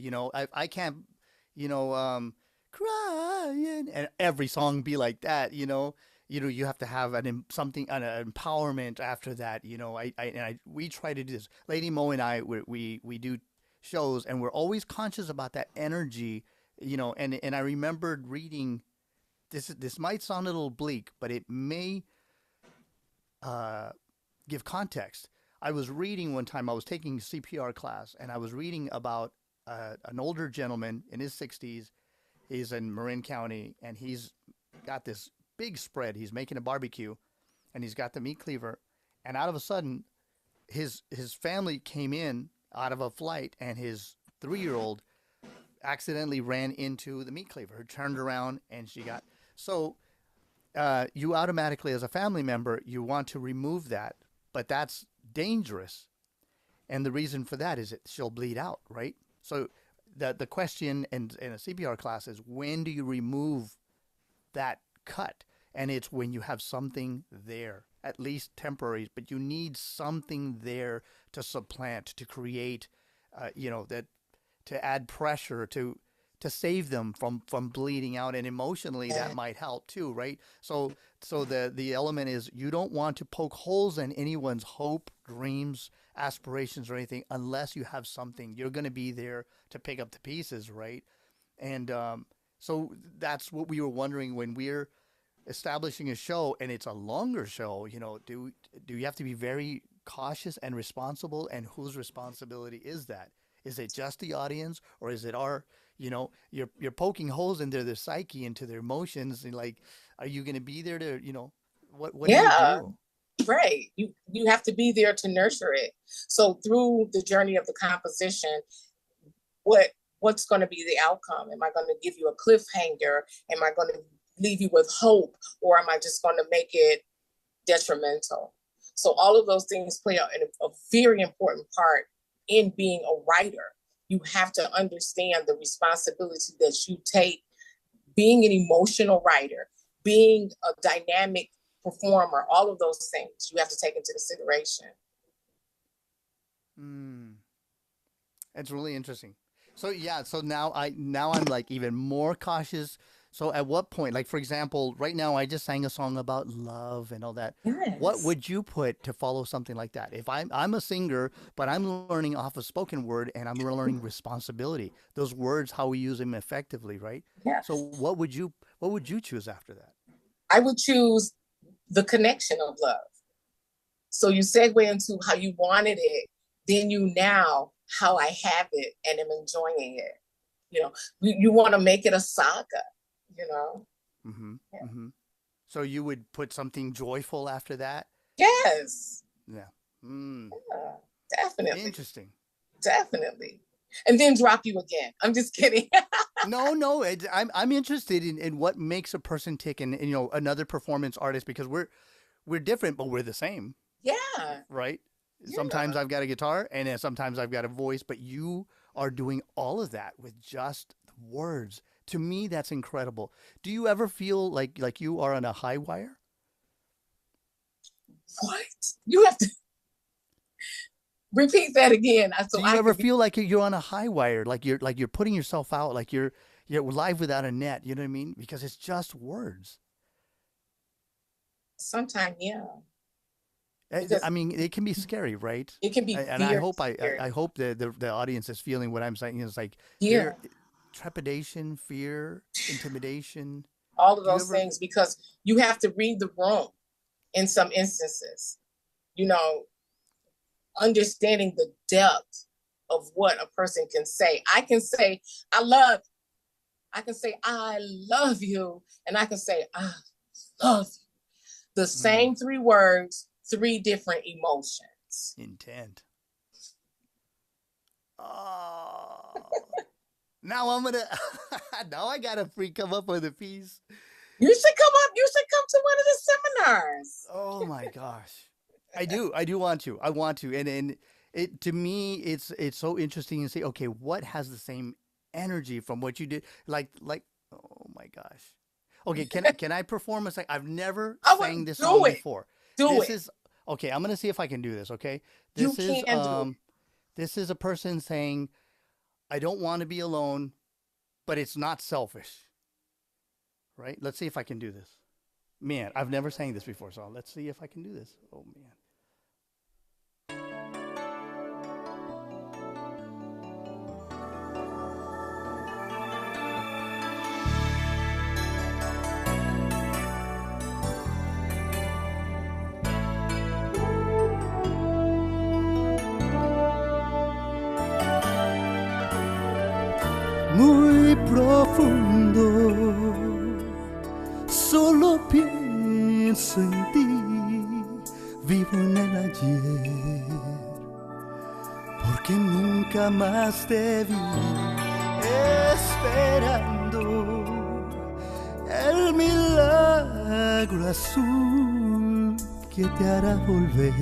I can't, you know, crying and every song be like that. You have to have something an empowerment after that. We try to do this. Lady Mo and I we do shows and we're always conscious about that energy. And I remembered reading this. This might sound a little bleak, but it may uh, give context. I was reading one time, I was taking CPR class, and I was reading about an older gentleman in his 60s. He's in Marin County, and he's got this big spread. He's making a barbecue, and he's got the meat cleaver. And out of a sudden, his family came in out of a flight, and his 3 year old accidentally ran into the meat cleaver. Her turned around, and she got so you automatically, as a family member, you want to remove that, but that's dangerous. And the reason for that is that she'll bleed out, right? So the question in a CPR class is when do you remove that cut? And it's when you have something there, at least temporary, but you need something there to supplant, to create, that to add pressure to save them from bleeding out, and emotionally that might help too, right? So the element is you don't want to poke holes in anyone's hope, dreams, aspirations, or anything unless you have something. You're going to be there to pick up the pieces, right? And so that's what we were wondering when we're establishing a show, and it's a longer show. Do you have to be very cautious and responsible, and whose responsibility is that? Is it just the audience, or is it our? You're poking holes into their psyche, into their emotions, and like, are you going to be there to, what do you Yeah, do? right. You have to be there to nurture it. So through the journey of the composition, what what's going to be the outcome? Am I going to give you a cliffhanger? Am I going to leave you with hope, or am I just going to make it detrimental? So all of those things play a very important part in being a writer. You have to understand the responsibility that you take being an emotional writer, being a dynamic performer, all of those things you have to take into consideration. Mm, it's really interesting. So yeah, so now I'm like even more cautious. So at what point, like for example, right now I just sang a song about love and all that. What Yes. would you put to follow something like that? If I'm a singer, but I'm learning off of spoken word and I'm learning responsibility. Those words, how we use them effectively, right? Yeah. So what would you choose after that? I would choose the connection of love. So you segue into how you wanted it, then you now how I have it and am enjoying it. You know, you want to make it a saga, you know? Mm-hmm. Mm-hmm. So you would put something joyful after that? Yes. Yeah. Mm. Yeah, definitely. Interesting. Definitely. And then drop you again. I'm just kidding. No, no, I'm interested in what makes a person tick, and another performance artist, because we're different, but we're the same, Yeah. right? Sometimes Yeah. I've got a guitar, and then sometimes I've got a voice, but you are doing all of that with just the words. To me, that's incredible. Do you ever feel like you are on a high wire? What? You have to repeat that again so Do you I ever can be feel like you're on a high wire, like you're putting yourself out, like you're live without a net? You know what I mean? Because it's just words. sometime, yeah. I Because mean, it can be scary, right? it can be And I very hope I scary. hope the audience is feeling what I'm saying. Is like Yeah. trepidation, fear, intimidation. All of Do you those ever? things because you have to read the room in some instances. You know, understanding the depth of what a person can say. I can say, I love, I can say, I love you. And I can say, I love you. The Mm, same three words, three different emotions. intent. Oh, now I'm gonna. Now I gotta free come up with a piece. You should come up, you should come to one of the seminars. Oh my gosh, I do. I do want to. I want to. And it to me, it's so interesting to say. Okay, what has the same energy from what you did? Like. Oh my gosh. Okay, can I perform a song? I've never I sang would this do song it. before. Do This it. is okay. I'm gonna see if I can do this. Okay, You this can do it. this is a person saying, "I don't want to be alone, but it's not selfish." Right? Let's see if I can do this. Man, I've never sang this before, so let's see if I can do this. Oh man. Muy profundo, solo pienso en ti, vivo en el ayer, porque nunca más te vi, esperando el milagro azul que te hará volver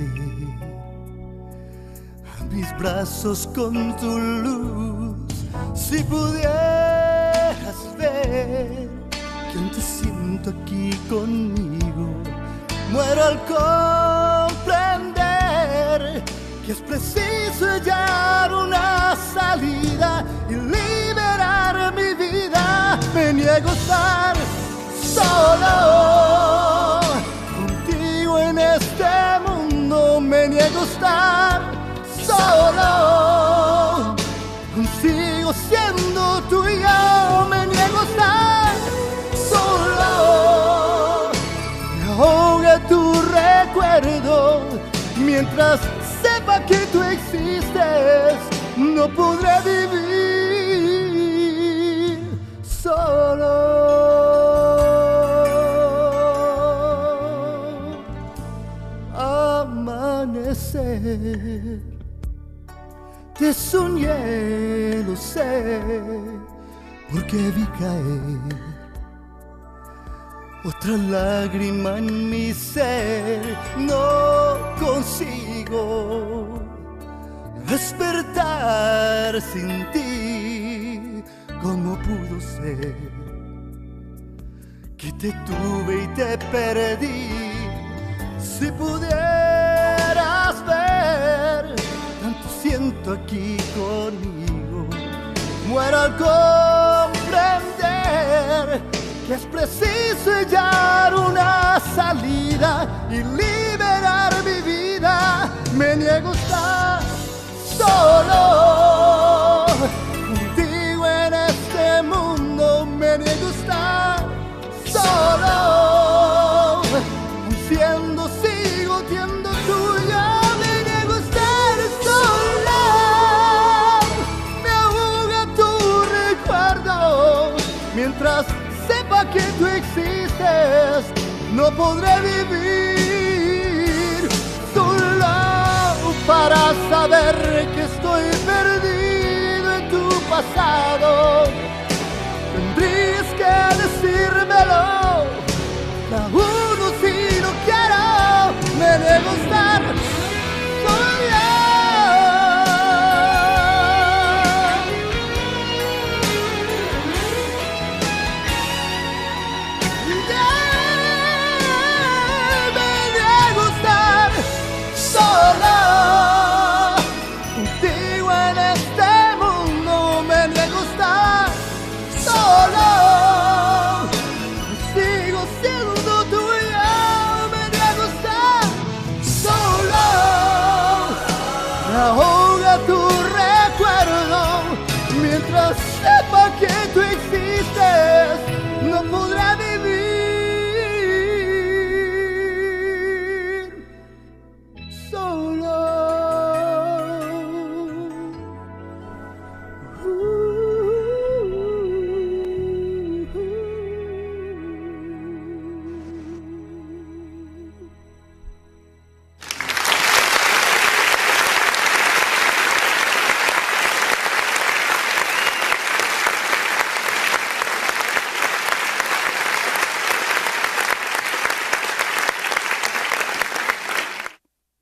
a mis brazos con tu luz. Si pudieras ver que aún te siento aquí conmigo, muero al comprender que es preciso hallar una salida y liberar mi vida. Me niego a estar solo contigo en este mundo, me niego a estar solo. Sigo siendo tuyo, me niego a estar solo. Me ahoga tu recuerdo, mientras sepa que tú existes, no podré vivir solo. Amanecer. Te soñé, lo sé, porque vi caer otra lágrima en mi ser. No consigo despertar sin ti. ¿Cómo pudo ser que te tuve y te perdí? Si pudieras ver, tanto siento aquí conmigo, muero al comprender que es preciso hallar una salida y liberar mi vida. Me niego a estar solo contigo en este mundo, me niego a estar solo, siendo sigo siendo tuya. Mientras sepa que tú existes, no podré vivir solo. Para saber que estoy perdido en tu pasado, tendrías que decírmelo. La uno si no quiero, me niego a estar solo. Sepa que tú existes, no podrá vivir solo.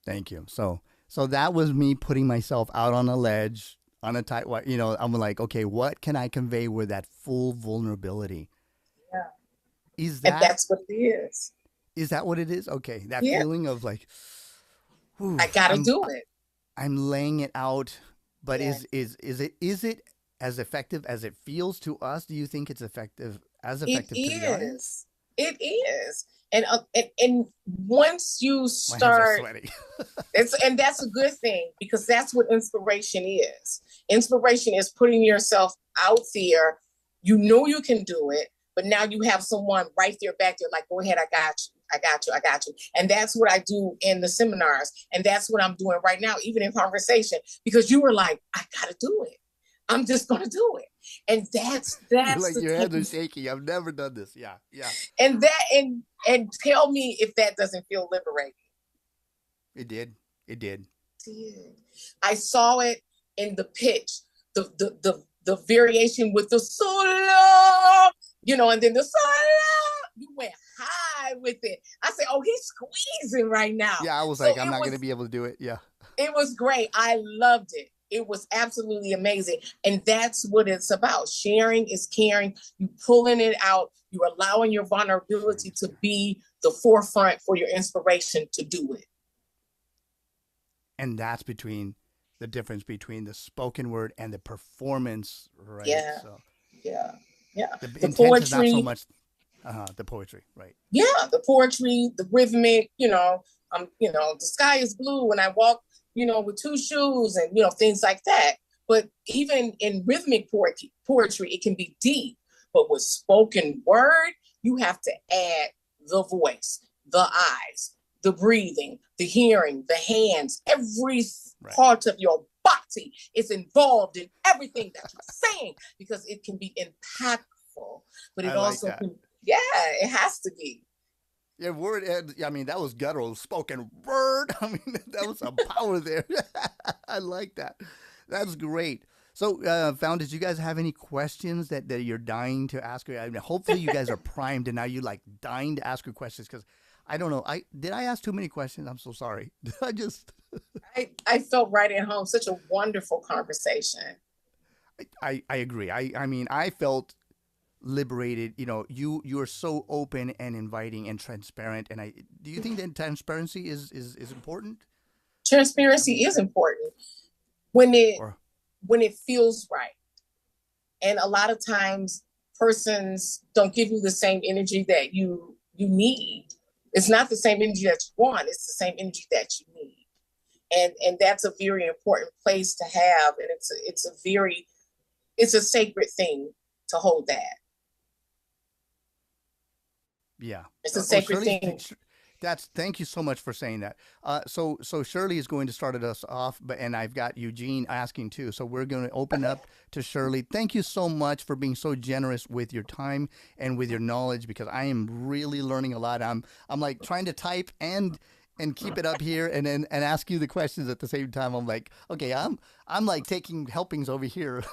Thank you. So that was me putting myself out on a ledge, on a tight, you know, I'm like, okay, what can I convey with that full vulnerability? Yeah. is And that that's what it is. is that what it is? Okay, that Yeah, feeling of like, whew, I gotta do it. I'm laying it out, but Yeah, is it as effective as it feels to us? Do you think it's it effective to the audience? is. It is. And once you My hands are start, sweaty. and that's a good thing because that's what inspiration is. Inspiration is putting yourself out there. You know you can do it, but now you have someone right there back there, like, go ahead, I got you. I got you. I got you. And that's what I do in the seminars. And that's what I'm doing right now, even in conversation, because you were like, I gotta do it. I'm just gonna do it. And You're that's like the your hands are thing. shaking. I've never done this. Yeah, yeah. And tell me if that doesn't feel liberating. It did. It did. I saw it in the pitch, the variation with the solo, and then the solo. You went high with it. I said, "Oh, he's squeezing right now." Yeah, I was So like, I'm not gonna be able to do it. Yeah. it was great. I loved it. It was absolutely amazing. And that's what it's about. Sharing is caring. You pulling it out. You're allowing your vulnerability to be the forefront for your inspiration to do it. And that's between the difference between the spoken word and the performance, right? Yeah, So yeah, yeah. the The intent is not so poetry, much the poetry, right? yeah, the poetry, the rhythmic, the sky is blue when I walk, with two shoes and, things like that. But even in rhythmic poetry, it can be deep. But with spoken word, you have to add the voice, the eyes, the breathing, the hearing, the hands, every Right. part of your body is involved in everything that you're saying because it can be impactful, but I it like also that. can, yeah, it has to be. Yeah, word. I mean, that was guttural spoken word. I mean, that was some power there. I like that. That's great. So, found, did you guys have any questions that you're dying to ask her? I mean, hopefully, you guys are primed and now you like dying to ask her questions because I don't know. I ask too many questions? I'm so sorry. Did I just? I felt right at home. Such a wonderful conversation. I agree. I mean, I felt liberated. You are so open and inviting and transparent. And I do you think that transparency is important? I Transparency mean, is important when it or when it feels right. And a lot of times persons don't give you the same energy that you need. It's not the same energy that you want, it's the same energy that you need. And that's a very important place to have. And it's a sacred thing to hold that. yeah. It's a Oh, sacred thing. that's thank you so much for saying that. So Shirley is going to start us off, but and I've got Eugene asking too. So we're going to open Okay. up to Shirley. Thank you so much for being so generous with your time and with your knowledge because I am really learning a lot. I'm like trying to type and keep it up here and ask you the questions at the same time. I'm like, okay, I'm like taking helpings over here.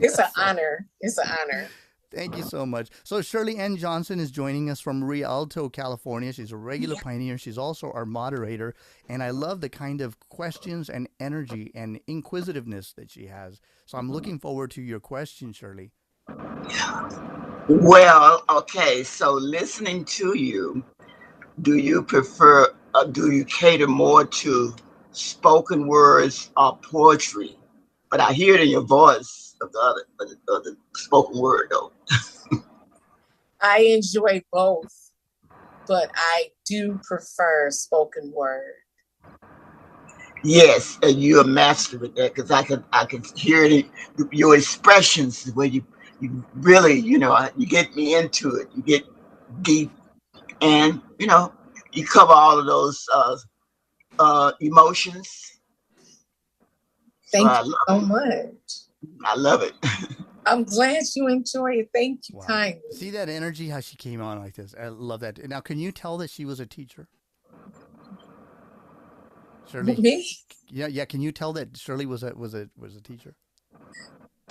It's an So honor. It's an honor. thank you so much. So Shirley Ann Johnson is joining us from Rialto, California. She's a regular Yeah. pioneer. She's also our moderator, and I love the kind of questions and energy and inquisitiveness that she has. So I'm looking forward to your question, Shirley. Well, okay, so listening to you, do you cater more to spoken words or poetry? But I hear it in your voice of the spoken word, though. I enjoy both, but I do prefer spoken word. Yes, and you're a master with that because I can hear it in your expressions where you really you get me into it. You get deep and you cover all of those emotions. So Thank you so much. I love it. I'm glad you enjoy it. Thank you Wow. kindly. See that energy, how she came on like this. I love that. Now, can you tell that she was a teacher? Shirley, Me? yeah, yeah. Can you tell that Shirley was a teacher?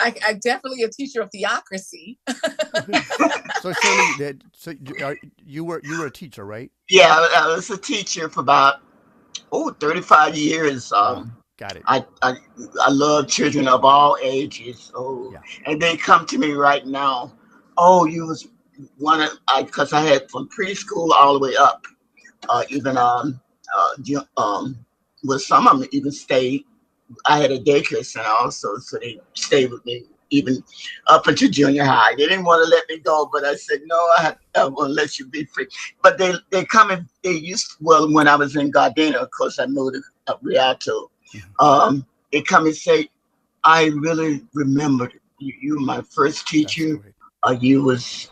I definitely a teacher of theocracy. So Shirley, you were a teacher, right? Yeah, I was a teacher for about 35 years. Wow, got it. I love children of all ages. Oh, Yeah, and they come to me right now. Oh, because I had from preschool all the way up, even with some of them even stayed. I had a daycare center also, so they stayed with me even up until junior high. They didn't want to let me go, but I said no. I want to let you be free. But they come and they used well when I was in Gardena. Of course, I moved to Rialto. They come and say, I really remembered you. You were my first That's teacher. great. You was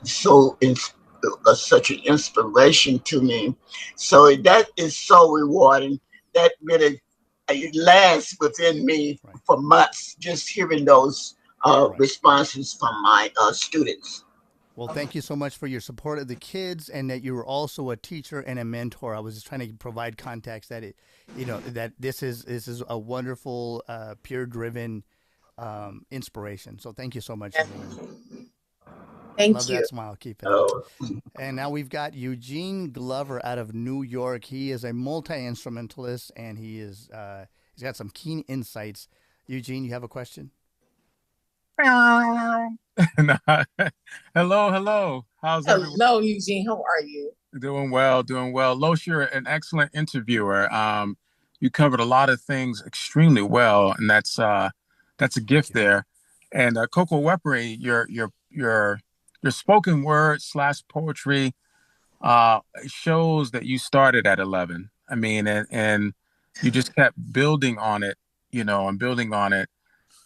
such an inspiration to me. So that is so rewarding. That really it lasts within me Right. for months. Just hearing those Right. responses from my students. Well, thank you so much for your support of the kids, and that you were also a teacher and a mentor. I was just trying to provide context that that this is a wonderful peer driven inspiration. So thank you so much, Elaine. Love Thank that you. smile. Keep it up. Oh, And now we've got Eugene Glover out of New York. He is a multi instrumentalist, and he's got some keen insights. Eugene, you have a question? Hello, hello. How's everyone? Hello, Eugene. How are you? Doing well, doing well. Los, you're an excellent interviewer. You covered a lot of things extremely well, and that's a Thank gift you. there. And coacoaWeaponry, your spoken word slash poetry shows that you started at 11. I mean, and you just kept building on it, and building on it.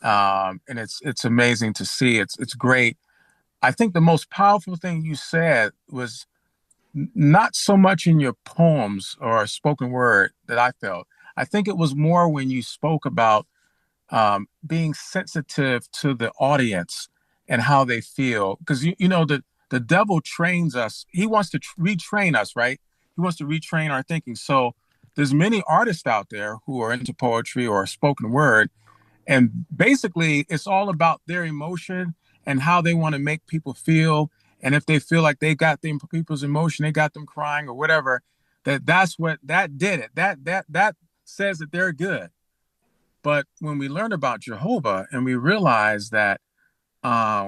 And it's amazing to see. It's great. I think the most powerful thing you said was not so much in your poems or spoken word that I felt. I think it was more when you spoke about being sensitive to the audience and how they feel. Because the devil trains us. He wants to retrain us, right? He wants to retrain our thinking. So there's many artists out there who are into poetry or spoken word, and basically, it's all about their emotion and how they want to make people feel. And if they feel like they got them people's emotion, they got them crying or whatever, that's what that did it. That says that they're good. But when we learn about Jehovah and we realize that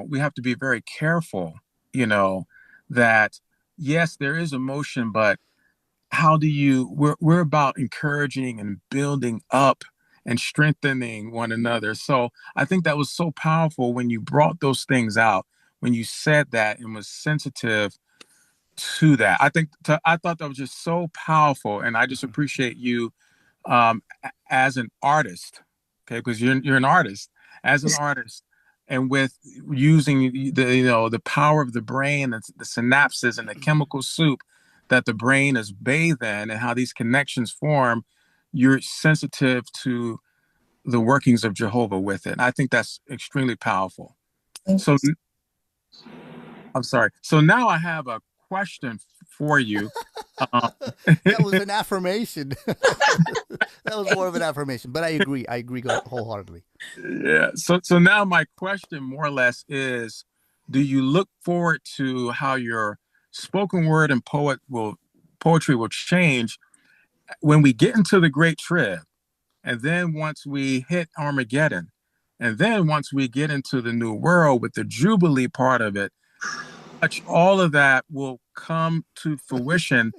we have to be very careful, you know, that yes, there is emotion, but how do you we're about encouraging and building up and strengthening one another. So I think that was so powerful when you brought those things out, when you said that and was sensitive to that. I thought that was just so powerful, and I just Mhm. appreciate you as an artist, okay, because you're an artist, as an artist, and with using the power of the brain and the synapses and the chemical soup that the brain is bathed in and how these connections form, you're sensitive to the workings of Jehovah with it. And I think that's extremely powerful. Thank So you. I'm sorry. So now I have a question for you. Um, That was an affirmation. That was more of an affirmation, but I agree. I agree wholeheartedly. Yeah. So now my question more or less is, do you look forward to how your spoken word and poetry will change when we get into the great trib? And then once we hit Armageddon, and then once we get into the new world with the Jubilee part of it, all of that will come to fruition,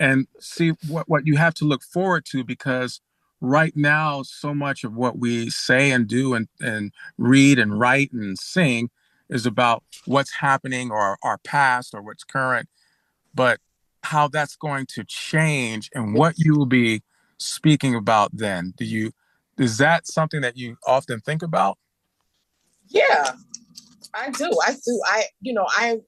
and see what you have to look forward to, because right now so much of what we say and do and read and write and sing is about what's happening or our past or what's current, but how that's going to change and what you will be speaking about then. Is that something that you often think about? Yeah, I do. I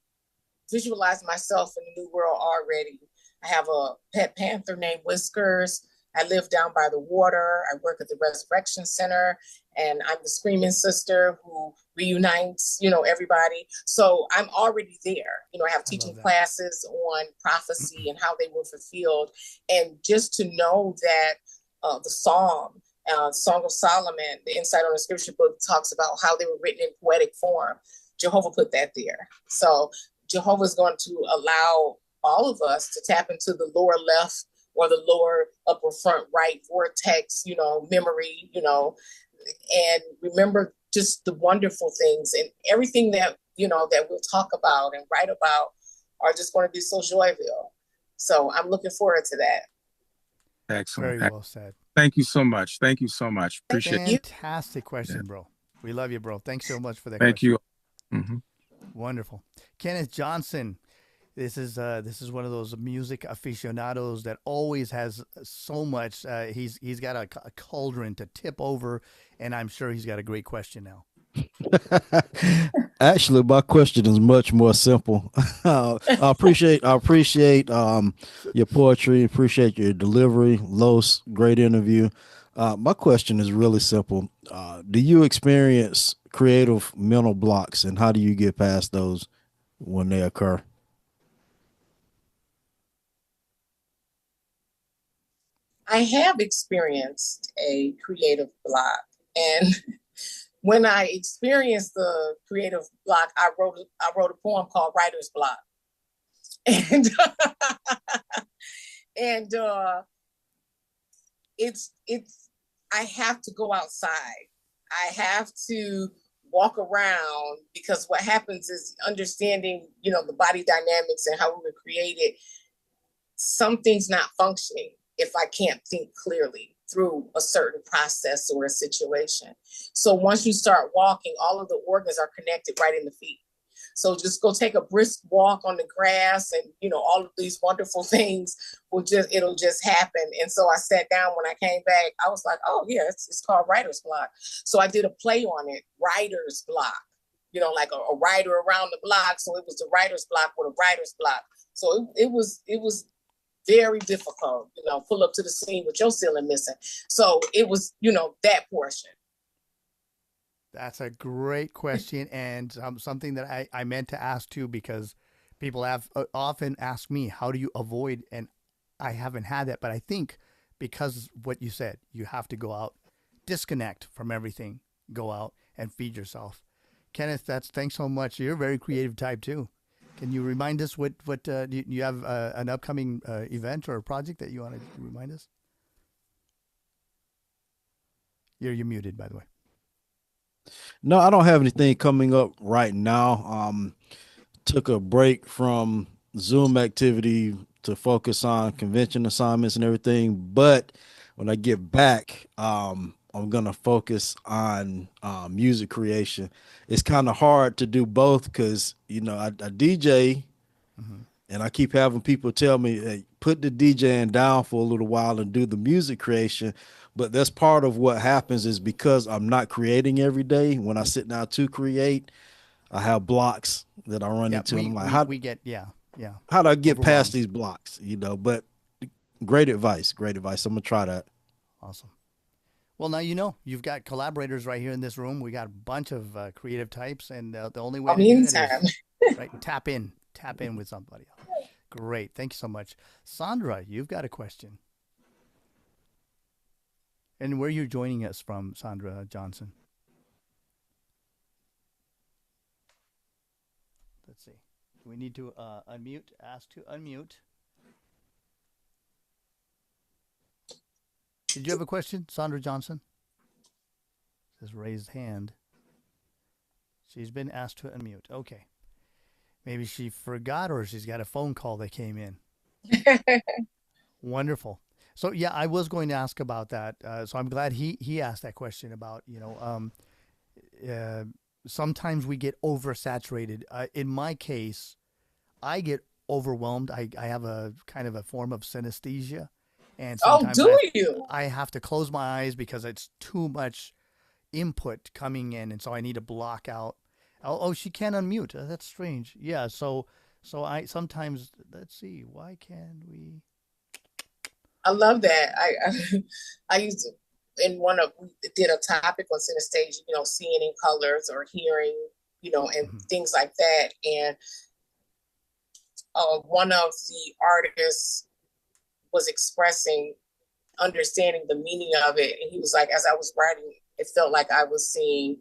visualize myself in the new world already. I have a pet panther named Whiskers. I live down by the water. I work at the Resurrection Center, and I'm the screaming sister who reunites, everybody. So I'm already there. I have I teaching love that. classes on prophecy and how they were fulfilled. And just to know that the Song of Solomon, the Insight on the Scripture book, talks about how they were written in poetic form. Jehovah put that there. So Jehovah is going to allow all of us to tap into the lower left or the lower upper front right vortex, memory, and remember just the wonderful things and everything that, that we'll talk about and write about. are just going to be so joyful. So I'm looking forward to that. Excellent. Very well said. Thank you so much. Thank you so much. Appreciate it. Fantastic question, bro. We love you, bro. Thanks so much for that Thank question. you. Mm-hmm. Wonderful. Kenneth Johnson. This is one of those music aficionados that always has so much. He's got a cauldron to tip over, and I'm sure he's got a great question now. Actually, my question is much more simple. I appreciate your poetry, appreciate your delivery. Los, great interview. My question is really simple. Do you experience creative mental blocks, and how do you get past those when they occur? I have experienced a creative block, and when I experienced the creative block, I wrote a poem called Writer's Block, and and it's I have to go outside. I have to walk around, because what happens is understanding, the body dynamics and how we were created. Something's not functioning if I can't think clearly through a certain process or a situation. So once you start walking, all of the organs are connected right in the feet. So just go take a brisk walk on the grass, and all of these wonderful things it'll just happen. And so I sat down. When I came back, I was like, oh yeah, it's called Writer's Block. So I did a play on it, Writer's Block, like a writer around the block. So it was the Writer's Block with a writer's block. So it was very difficult, pull up to the scene with your ceiling missing. So it was, that portion. That's a great question, and something that I meant to ask too, because people have often asked me, how do you avoid, and I haven't had that, but I think because what you said, you have to go out, disconnect from everything, go out and feed yourself. Kenneth, thanks so much. You're a very creative type too. Can you remind us what you have an upcoming event or a project that you want to remind us? You're muted, by the way. No, I don't have anything coming up right now. Took a break from Zoom activity to focus on convention assignments and everything. But when I get back, I'm gonna focus on music creation. It's kind of hard to do both because I DJ, and I keep having people tell me, hey, put the DJing down for a little while and do the music creation. But that's part of what happens is because I'm not creating every day. When I sit down to create, I have blocks that I run into. And I'm like, how do I get past these blocks? But great advice. I'm gonna try that. Awesome. Well, now you've got collaborators right here in this room. We got a bunch of creative types, and the only way to do it is right, tap in with somebody else. Great, thank you so much, Sandra. You've got a question, and where are you joining us from, Sandra Johnson? Let's see. We need to unmute. Ask to unmute. Did you have a question, Sandra Johnson? Says raised hand. She's been asked to unmute. Okay. Maybe she forgot, or she's got a phone call that came in. Wonderful. So yeah, I was going to ask about that. So I'm glad he asked that question about, sometimes we get oversaturated. In my case, I get overwhelmed. I have a kind of a form of synesthesia. And sometimes I have to close my eyes because it's too much input coming in, and so I need to block out. Oh, she can't unmute. That's strange. Yeah, so I sometimes, let's see, why can we? I love that. I used to, we did a topic on synesthesia, seeing in colors or hearing, and things like that. And one of the artists was expressing, understanding the meaning of it. And he was like, as I was writing, it felt like I could see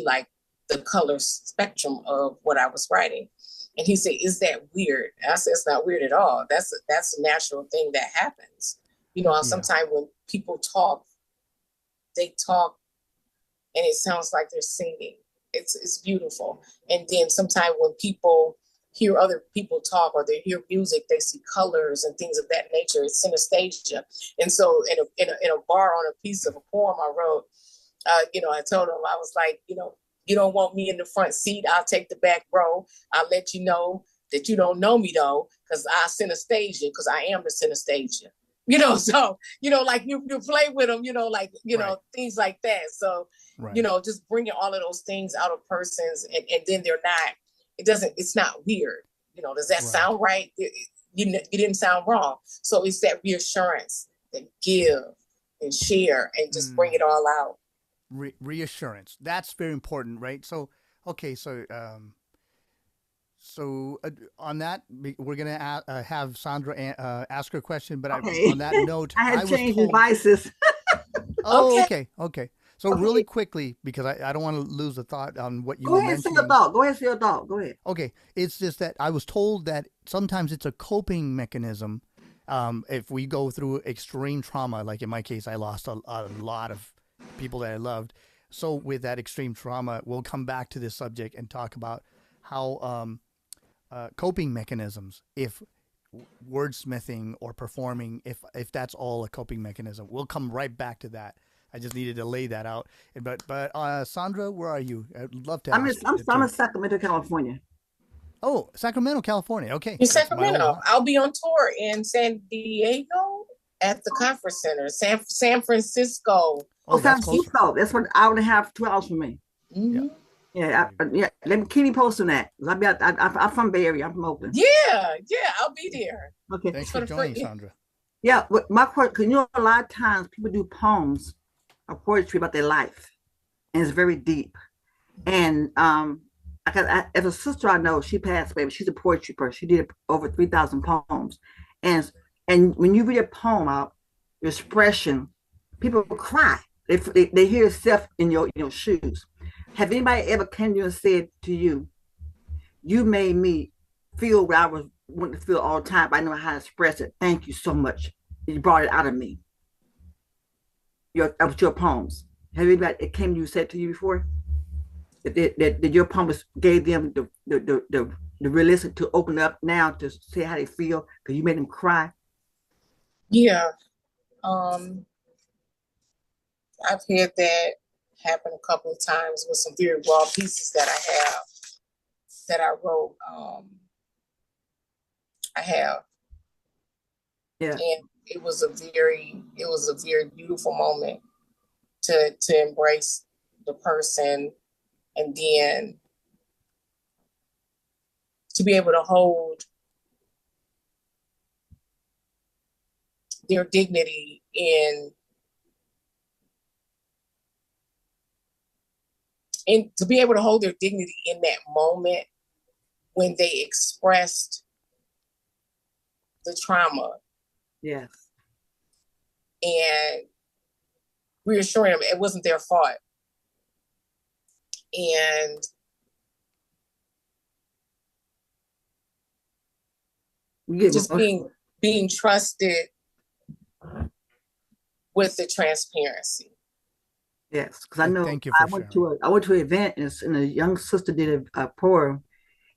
like the color spectrum of what I was writing. And he said, is that weird? And I said, it's not weird at all. That's a natural thing that happens. Sometimes when people talk, they talk and it sounds like they're singing. It's beautiful. And then sometimes when people hear other people talk or they hear music, they see colors and things of that nature. It's synesthesia. And so in a bar on a piece of a poem I wrote, I told him, I was like, you don't want me in the front seat, I'll take the back row. I'll let you know that you don't know me though, because I synesthesia, because I am the synesthesia. So, like you play with them, Right. things like that. So, Right. just bringing all of those things out of persons and then it's not weird. Does that Right. sound right? You didn't sound wrong. So it's that reassurance that give and share and just bring it all out. Reassurance. That's very important, right? So, okay, so on that, we're gonna have Sandra ask her question. But Okay. on that note, I had was changed told. devices. Oh, Okay. okay. So really quickly, because I don't want to lose the thought on what you Go were ahead and say mentioning. your thought. Go ahead and say your thought. Go ahead. Okay, it's just that I was told that sometimes it's a coping mechanism. If we go through extreme trauma, like in my case, I lost a lot of people that I loved. So with that extreme trauma, we'll come back to this subject and talk about how coping mechanisms, if wordsmithing or performing, if that's all a coping mechanism, we'll come right back to that. I just needed to lay that out. But Sandra, where are you? I'd love to ask. I'm in Sacramento, California. Oh, Sacramento, California. Okay, In that's my old Sacramento, I'll be on tour in San Diego at the conference center, San Francisco. Oh, San that's closer. Francisco. That's 1 hour and a half, 2 hours from me. Mhm. Yeah, let me keep me posted on that. I'm from Bay Area. I'm from Oakland. Yeah, I'll be there. Okay. Thanks for joining, Sandra. Yeah, my question, a lot of times people do poems or poetry about their life, and it's very deep. And as a sister I know, she passed away, but she's a poetry person. She did over 3,000 poems, and when you read a poem out, your expression, people cry. They hear themselves in your shoes. Have anybody ever came to you and said to you, "You made me feel what I was wanting to feel all the time, but I know how to express it. Thank you so much. You brought it out of me." Your poems. Have anybody it came to you said to you before that your poems gave them the realistic to open up now to say how they feel because you made them cry? Yeah. I've had that happen a couple of times with some very raw pieces that I have that I wrote. I have. Yeah. And it was a very beautiful moment to embrace the person and then to be able to hold their dignity and to be able to hold their dignity in that moment when they expressed the trauma. Yes. And reassuring them it wasn't their fault. And just being trusted with the transparency. Yes, because I know Thank you for sharing. I went to an event and a young sister did a poem,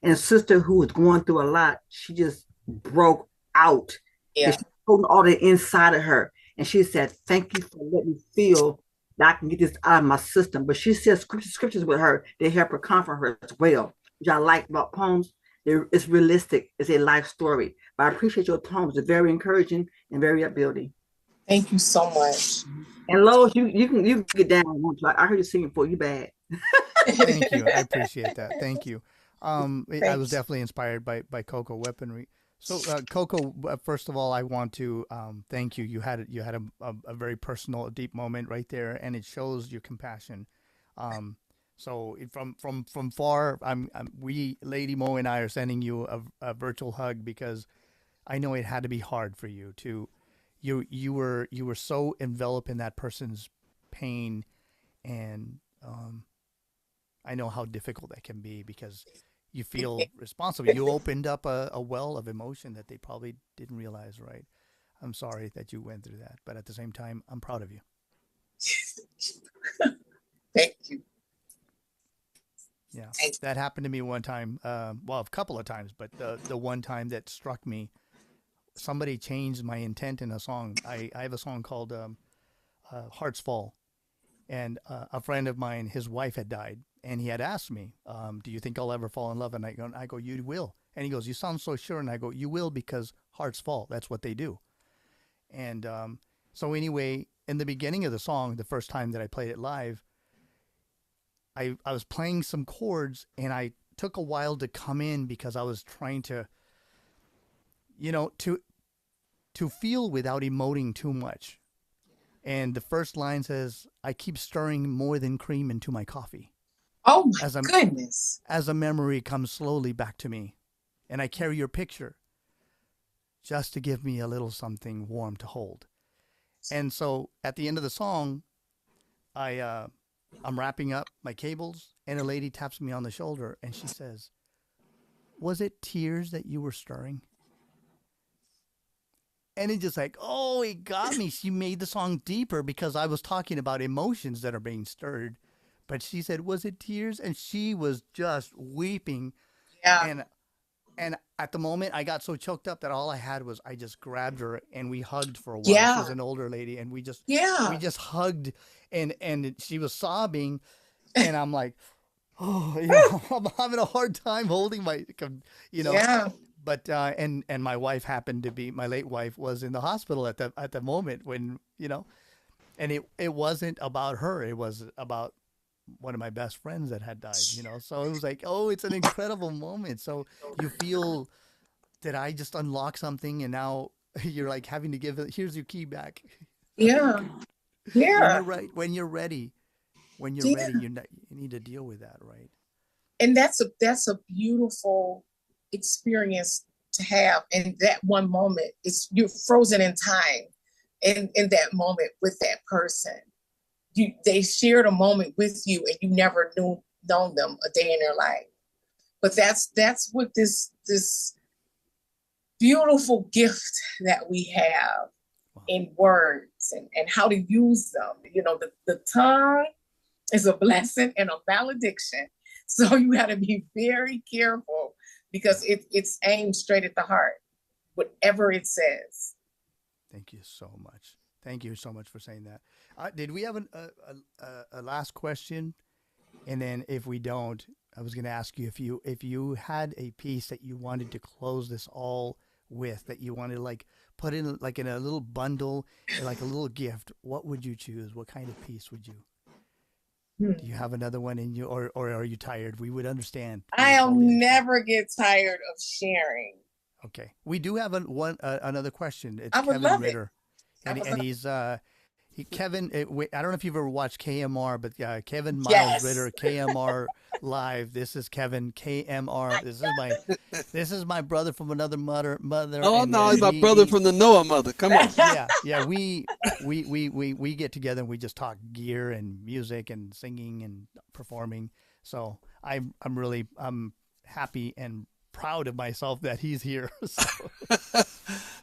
and a sister who was going through a lot, she just broke out. Yeah. She holding all the inside of her, and she said, "Thank you for letting me feel that I can get this out of my system." But she said scriptures with her, they help her comfort her as well, which I like about poems. It's realistic. It's a life story. But I appreciate your poems. They're very encouraging and very upbuilding. Thank you so much. And Lois, you can get down. I heard you singing for you bad. Thank you. I appreciate that. Thank you. I was definitely inspired by coacoaWeaponry. So, Coco, first of all, I want to thank you. You had a very personal, deep moment right there, and it shows your compassion. So from far, we, Lady Mo, and I are sending you a virtual hug because I know it had to be hard for you to. You were so enveloped in that person's pain, and I know how difficult that can be because you feel responsible. You opened up a well of emotion that they probably didn't realize, right? I'm sorry that you went through that, but at the same time, I'm proud of you. Thank you. Yeah, that happened to me one time. Well, a couple of times, but the one time that struck me, somebody changed my intent in a song. I have a song called "Hearts Fall," and a friend of mine, his wife had died, and he had asked me, "Do you think I'll ever fall in love?" And I go, "You will." And he goes, "You sound so sure." And I go, "You will, because hearts fall. That's what they do." And so anyway, in the beginning of the song, the first time that I played it live, I was playing some chords, and I took a while to come in because I was trying to, you know, to feel without emoting too much. And the first line says, "I keep stirring more than cream into my coffee, Oh my as a goodness. as a memory comes slowly back to me, and I carry your picture just to give me a little something warm to hold." And so at the end of the song, I'm wrapping up my cables, and a lady taps me on the shoulder, and she says, "Was it tears that you were stirring?" And it just like, oh, it got me. She made the song deeper because I was talking about emotions that are being stirred. But she said, "Was it tears?" And she was just weeping. Yeah. And at the moment, I got so choked up that all I had was, I just grabbed her and we hugged for a while. She was Yeah. an older lady, and we just Yeah. hugged, and she was sobbing, and I'm like, oh, you know, I'm having a hard time holding my, you know. Yeah. But and my wife happened to be, my late wife was in the hospital at the moment when, you know, and it wasn't about her. It was about one of my best friends that had died, you know. So it was like, oh, it's an incredible moment. So you feel that I just unlocked something, and now you're like having to give it, here's your key back. Yeah. When Yeah. you're right, when you're ready, Yeah. you need to deal with that, right? And that's a beautiful experience to have in that one moment. It's you're frozen in time in that moment with that person. They shared a moment with you and you never known them a day in their life. But that's what this beautiful gift that we have Wow. in words and how to use them. You know, the tongue is a blessing and a malediction. So you got to be very careful because it's aimed straight at the heart, whatever it says. Thank you so much. Thank you so much for saying that. Did we have a last question? And then if we don't, I was going to ask you, if you had a piece that you wanted to close this all with, that you wanted to like put in like in a little bundle, like a little gift, what would you choose? What kind of piece would you? Do you have another one in you, or are you tired? We would understand. I'll never get tired of sharing. Okay, we do have another question. It's I would Kevin love Ritter, it. and he's Kevin. I don't know if you've ever watched KMR, but Kevin Miles Yes. Ritter, KMR Live. This is Kevin, KMR. This is my brother from another mother. Oh no, he's my brother from the Noah mother. Come on. Yeah. We get together and we just talk gear and music and singing and performing. So I'm happy and proud of myself that he's here. So.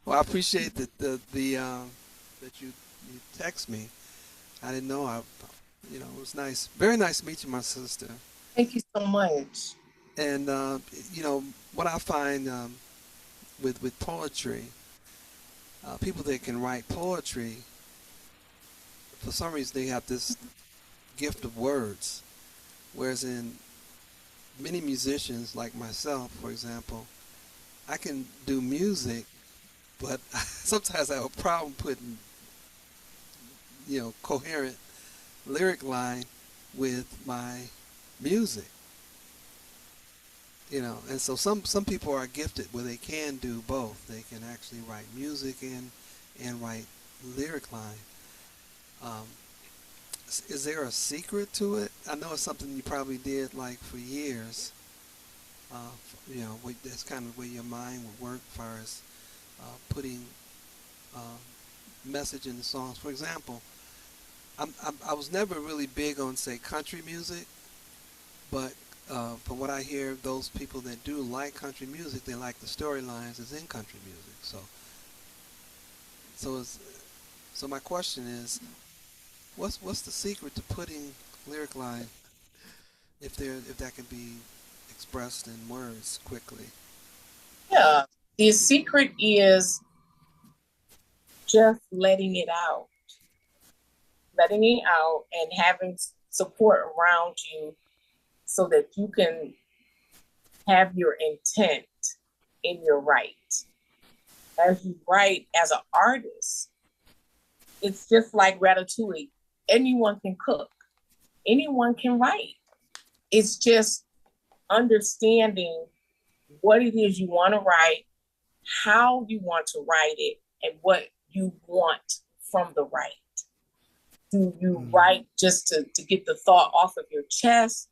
Well, I appreciate that you text me. I didn't know. It was nice, very nice to meet you, my sister. Thank you so much. And what I find with poetry, people that can write poetry, for some reason they have this gift of words, whereas in many musicians like myself, for example, I can do music, but sometimes I have a problem putting coherent lyric line with my music. And so some people are gifted where they can do both. They can actually write music and write lyric line. Is there a secret to it? I know it's something you probably did like for years. That's kind of where your mind would work as far as putting message in the songs. For example, I was never really big on, say, country music, but from what I hear, those people that do like country music, they like the storylines that's in country music. So my question is, what's the secret to putting lyric line if that can be expressed in words quickly. Yeah. The secret is just letting it out and having support around you so that you can have your intent in your write. As you write as an artist, it's just like Ratatouille. Anyone can cook, anyone can write. It's just understanding what it is you want to write, how you want to write it, and what you want from the write. Do you write just to get the thought off of your chest?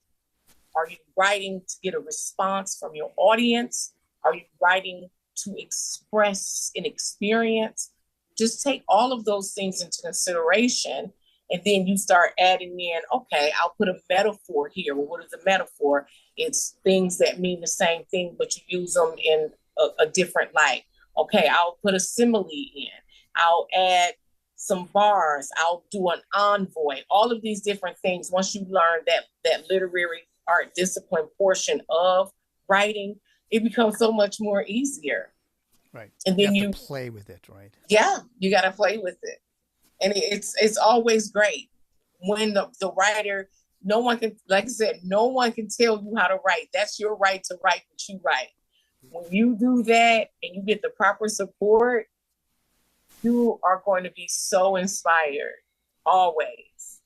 Are you writing to get a response from your audience? Are you writing to express an experience? Just take all of those things into consideration. And then you start adding in, okay, I'll put a metaphor here. Well, what is a metaphor? It's things that mean the same thing, but you use them in a different light. Okay, I'll put a simile in. I'll add some bars. I'll do an envoy. All of these different things. Once you learn that literary art discipline portion of writing, it becomes so much more easier. Right. And then you have to play with it, right? Yeah, you got to play with it. And it's always great when the writer, no one can, like I said, no one can tell you how to write. That's your right to write what you write. When you do that and you get the proper support, you are going to be so inspired always.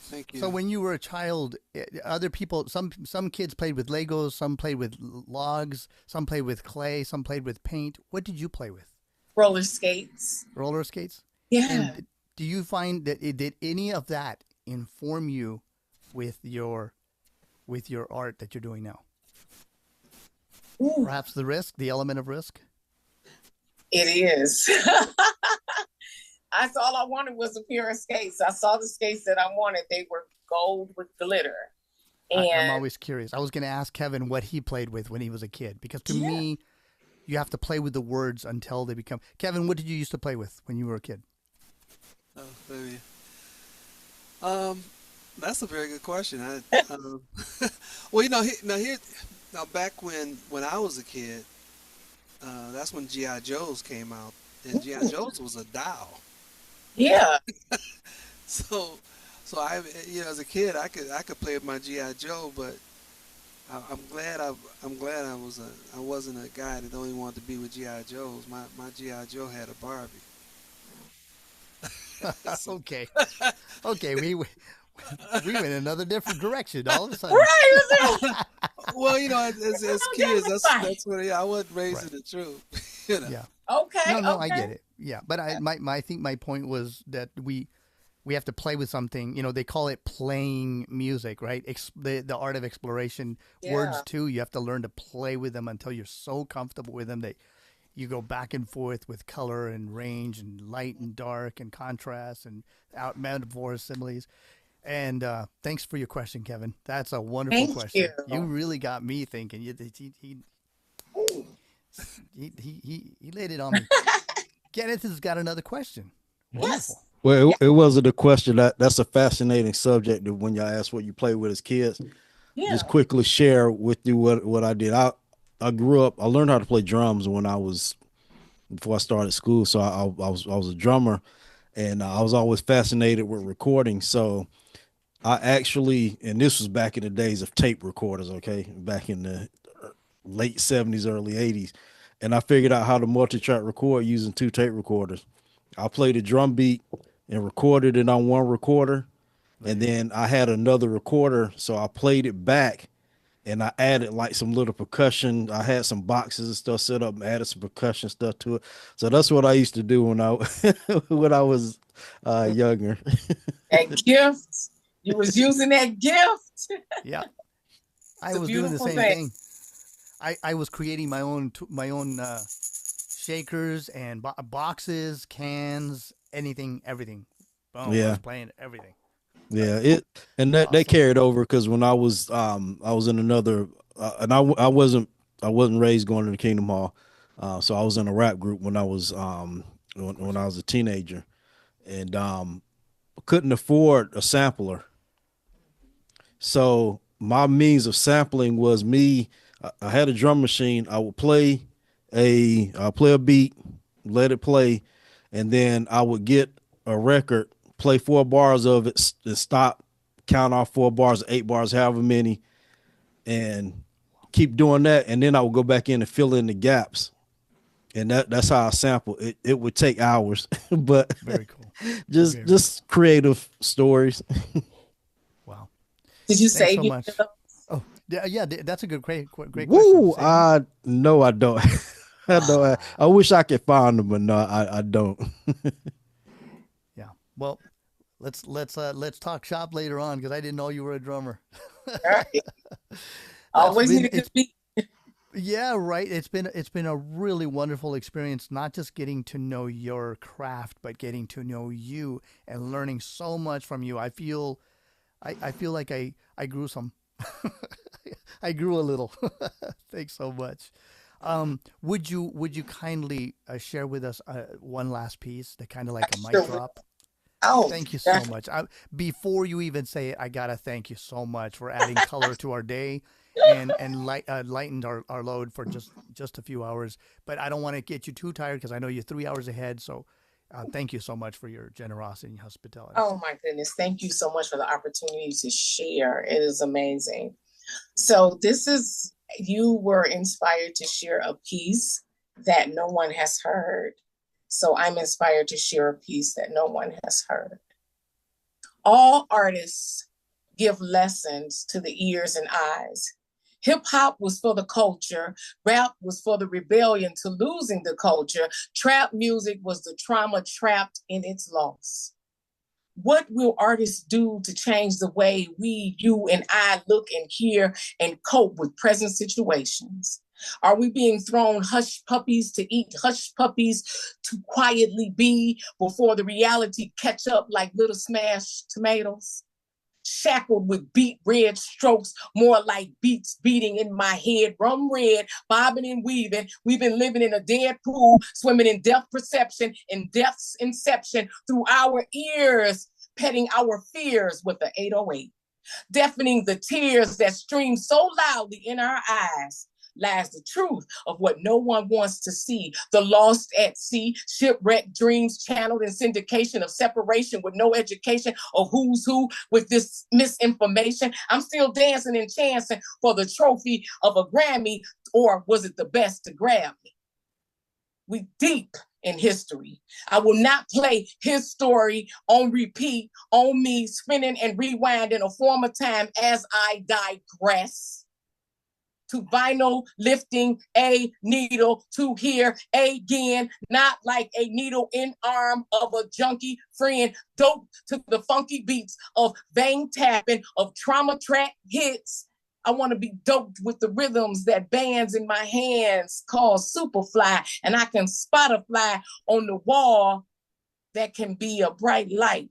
Thank you. So when you were a child, other people, some kids played with Legos, some played with logs, some played with clay, some played with paint. What did you play with? Roller skates. Roller skates? Yeah. And do you find that did any of that inform you with your art that you're doing now? Ooh. Perhaps the element of risk? It is. That's all I wanted was a pair of skates. I saw the skates that I wanted. They were gold with glitter. And I'm always curious. I was going to ask Kevin what he played with when he was a kid, because to me, you have to play with the words until they become. Kevin, what did you used to play with when you were a kid? Oh, baby. That's a very good question. Well, now back when I was a kid, that's when GI Joes came out, and GI Joes was a doll. Yeah. So I, as a kid, I could play with my GI Joe, but I'm glad I wasn't a guy that only wanted to be with GI Joes. My GI Joe had a Barbie. Okay, we went in another different direction all of a sudden. Right. Well, as kids, that's what I wasn't raised in the truth. Yeah. Okay. No, okay. I get it. Yeah, but I think my point was that we have to play with something. They call it playing music, right? The art of exploration. Yeah. Words too. You have to learn to play with them until you're so comfortable with them that you go back and forth with color and range and light and dark and contrast and out metaphors, similes. And thanks for your question, Kevin. That's a wonderful question. You really got me thinking. He laid it on me. Kenneth has got another question. Wonderful. Yes. Well, it wasn't a question. That's a fascinating subject. When y'all asked what you play with as kids, just quickly share with you what I did. I grew up. I learned how to play drums before I started school. So I was a drummer, and I was always fascinated with recording. So I actually, and this was back in the days of tape recorders. Okay, back in the late '70s, early '80s, and I figured out how to multi-track record using 2 tape recorders. I played a drum beat and recorded it on one recorder, and then I had another recorder, so I played it back. And I added like some little percussion. I had some boxes and stuff set up and added some percussion stuff to it. So that's what I used to do when I was younger. That gift. You was using that gift. Yeah. I was doing the same thing. I was creating my own shakers and boxes, cans, everything. Boom. Yeah. I was playing everything. Yeah, they carried over because when I was in another and I wasn't raised going to the Kingdom Hall, so I was in a rap group when I was when I was a teenager, and couldn't afford a sampler, So my means of sampling was me. I had a drum machine. I would play a beat, let it play, and then I would get a record, play 4 bars of it, and stop, count off 4 bars, 8 bars, however many, and keep doing that. And then I would go back in and fill in the gaps. And that's how I sample. It would take hours, but Very cool. just creative stories. Wow. Did you Thanks save so your much. stuff? Oh, yeah, that's a great question. Woo! Save No, I don't. I don't. I wish I could find them, but no, I don't. Yeah. Well, let's talk shop later on because I didn't know you were a drummer. All right. That's Always been need a good beat. Yeah, right. It's been a really wonderful experience, not just getting to know your craft, but getting to know you and learning so much from you. I feel like I grew some. I grew a little. Thanks so much. Would you kindly share with us one last piece, that kind of like a mic Sure. drop? Oh, Thank you so that's much. Before you even say it, I gotta thank you so much for adding color to our day and lightened our load for just a few hours. But I don't want to get you too tired because I know you're 3 hours ahead. So thank you so much for your generosity and hospitality. oh my goodness. Thank you so much for the opportunity to share. It is amazing. So you were inspired to share a piece that no one has heard. So I'm inspired to share a piece that no one has heard. All artists give lessons to the ears and eyes. Hip hop was for the culture. Rap was for the rebellion to losing the culture. Trap music was the trauma trapped in its loss. What will artists do to change the way we, you, and I look and hear and cope with present situations? Are we being thrown hush puppies to eat hush puppies to quietly be before the reality catch up like little smashed tomatoes? Shackled with beat red strokes, more like beats beating in my head, rum red, bobbing and weaving. We've been living in a dead pool, swimming in death perception, in death's inception, through our ears, petting our fears with the 808, deafening the tears that stream so loudly in our eyes. Lies the truth of what no one wants to see. The lost at sea, shipwrecked dreams channeled in syndication of separation with no education of who's who with this misinformation. I'm still dancing and chancing for the trophy of a Grammy, or was it the best to grab me? We deep in history. I will not play his story on repeat, on me spinning and rewinding a former time as I digress. To vinyl lifting a needle to hear again, not like a needle in arm of a junkie friend, dope to the funky beats of vein tapping, of trauma track hits. I want to be doped with the rhythms that bands in my hands call Superfly, and I can spot a fly on the wall that can be a bright light,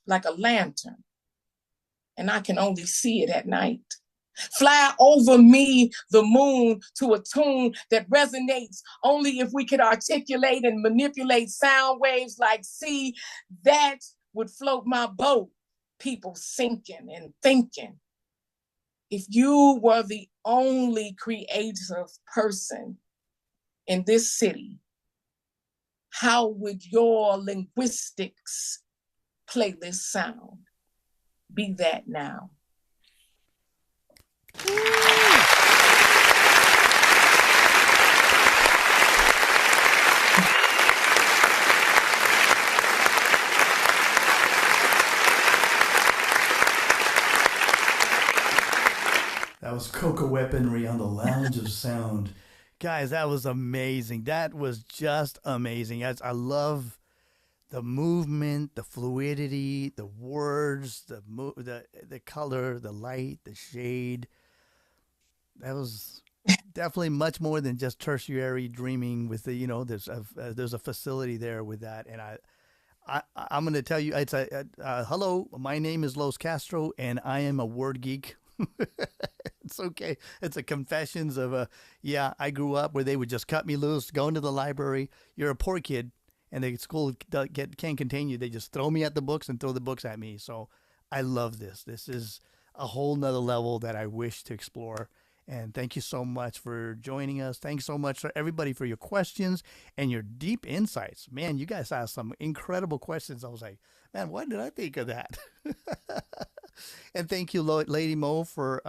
like a lantern, and I can only see it at night. Fly over me, the moon, to a tune that resonates only if we could articulate and manipulate sound waves like sea. That would float my boat, people sinking and thinking. If you were the only creative person in this city, how would your linguistics playlist sound? Be that now. That was coacoaWeaponry on the Lounge of Sound. Guys, that was amazing. That was just amazing. I love the movement, the fluidity, the words, the color, the light, the shade. That was definitely much more than just tertiary dreaming with there's a facility there with that. And I'm going to tell you, it's hello, my name is Los Castro and I am a word geek. It's okay. It's a confessions of I grew up where they would just cut me loose, go into the library. You're a poor kid and the school can't contain you. They just throw me at the books and throw the books at me. So I love this. a whole nother level that I wish to explore. And thank you so much for joining us. Thanks so much for everybody for your questions and your deep insights. Man, you guys asked some incredible questions. I was like, man, why did I think of that? And thank you, Lady Mo, for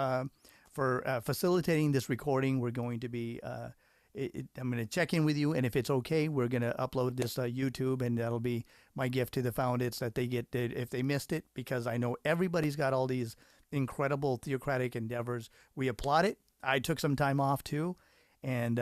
facilitating this recording. We're going to be I'm going to check in with you, and if it's okay, we're going to upload this YouTube, and that'll be my gift to the founders that they get if they missed it, because I know everybody's got all these incredible theocratic endeavors. We applaud it. I took some time off too, and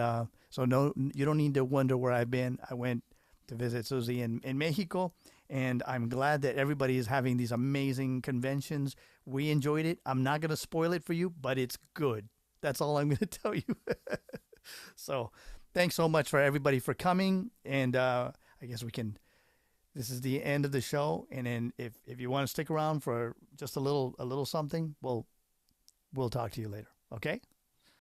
so no, you don't need to wonder where I've been. I went to visit Susie in Mexico, and I'm glad that everybody is having these amazing conventions. We enjoyed it. I'm not going to spoil it for you, but it's good. That's all I'm going to tell you. So thanks so much for everybody for coming, and I guess this is the end of the show, and then if you want to stick around for just a little something, we'll talk to you later. Okay?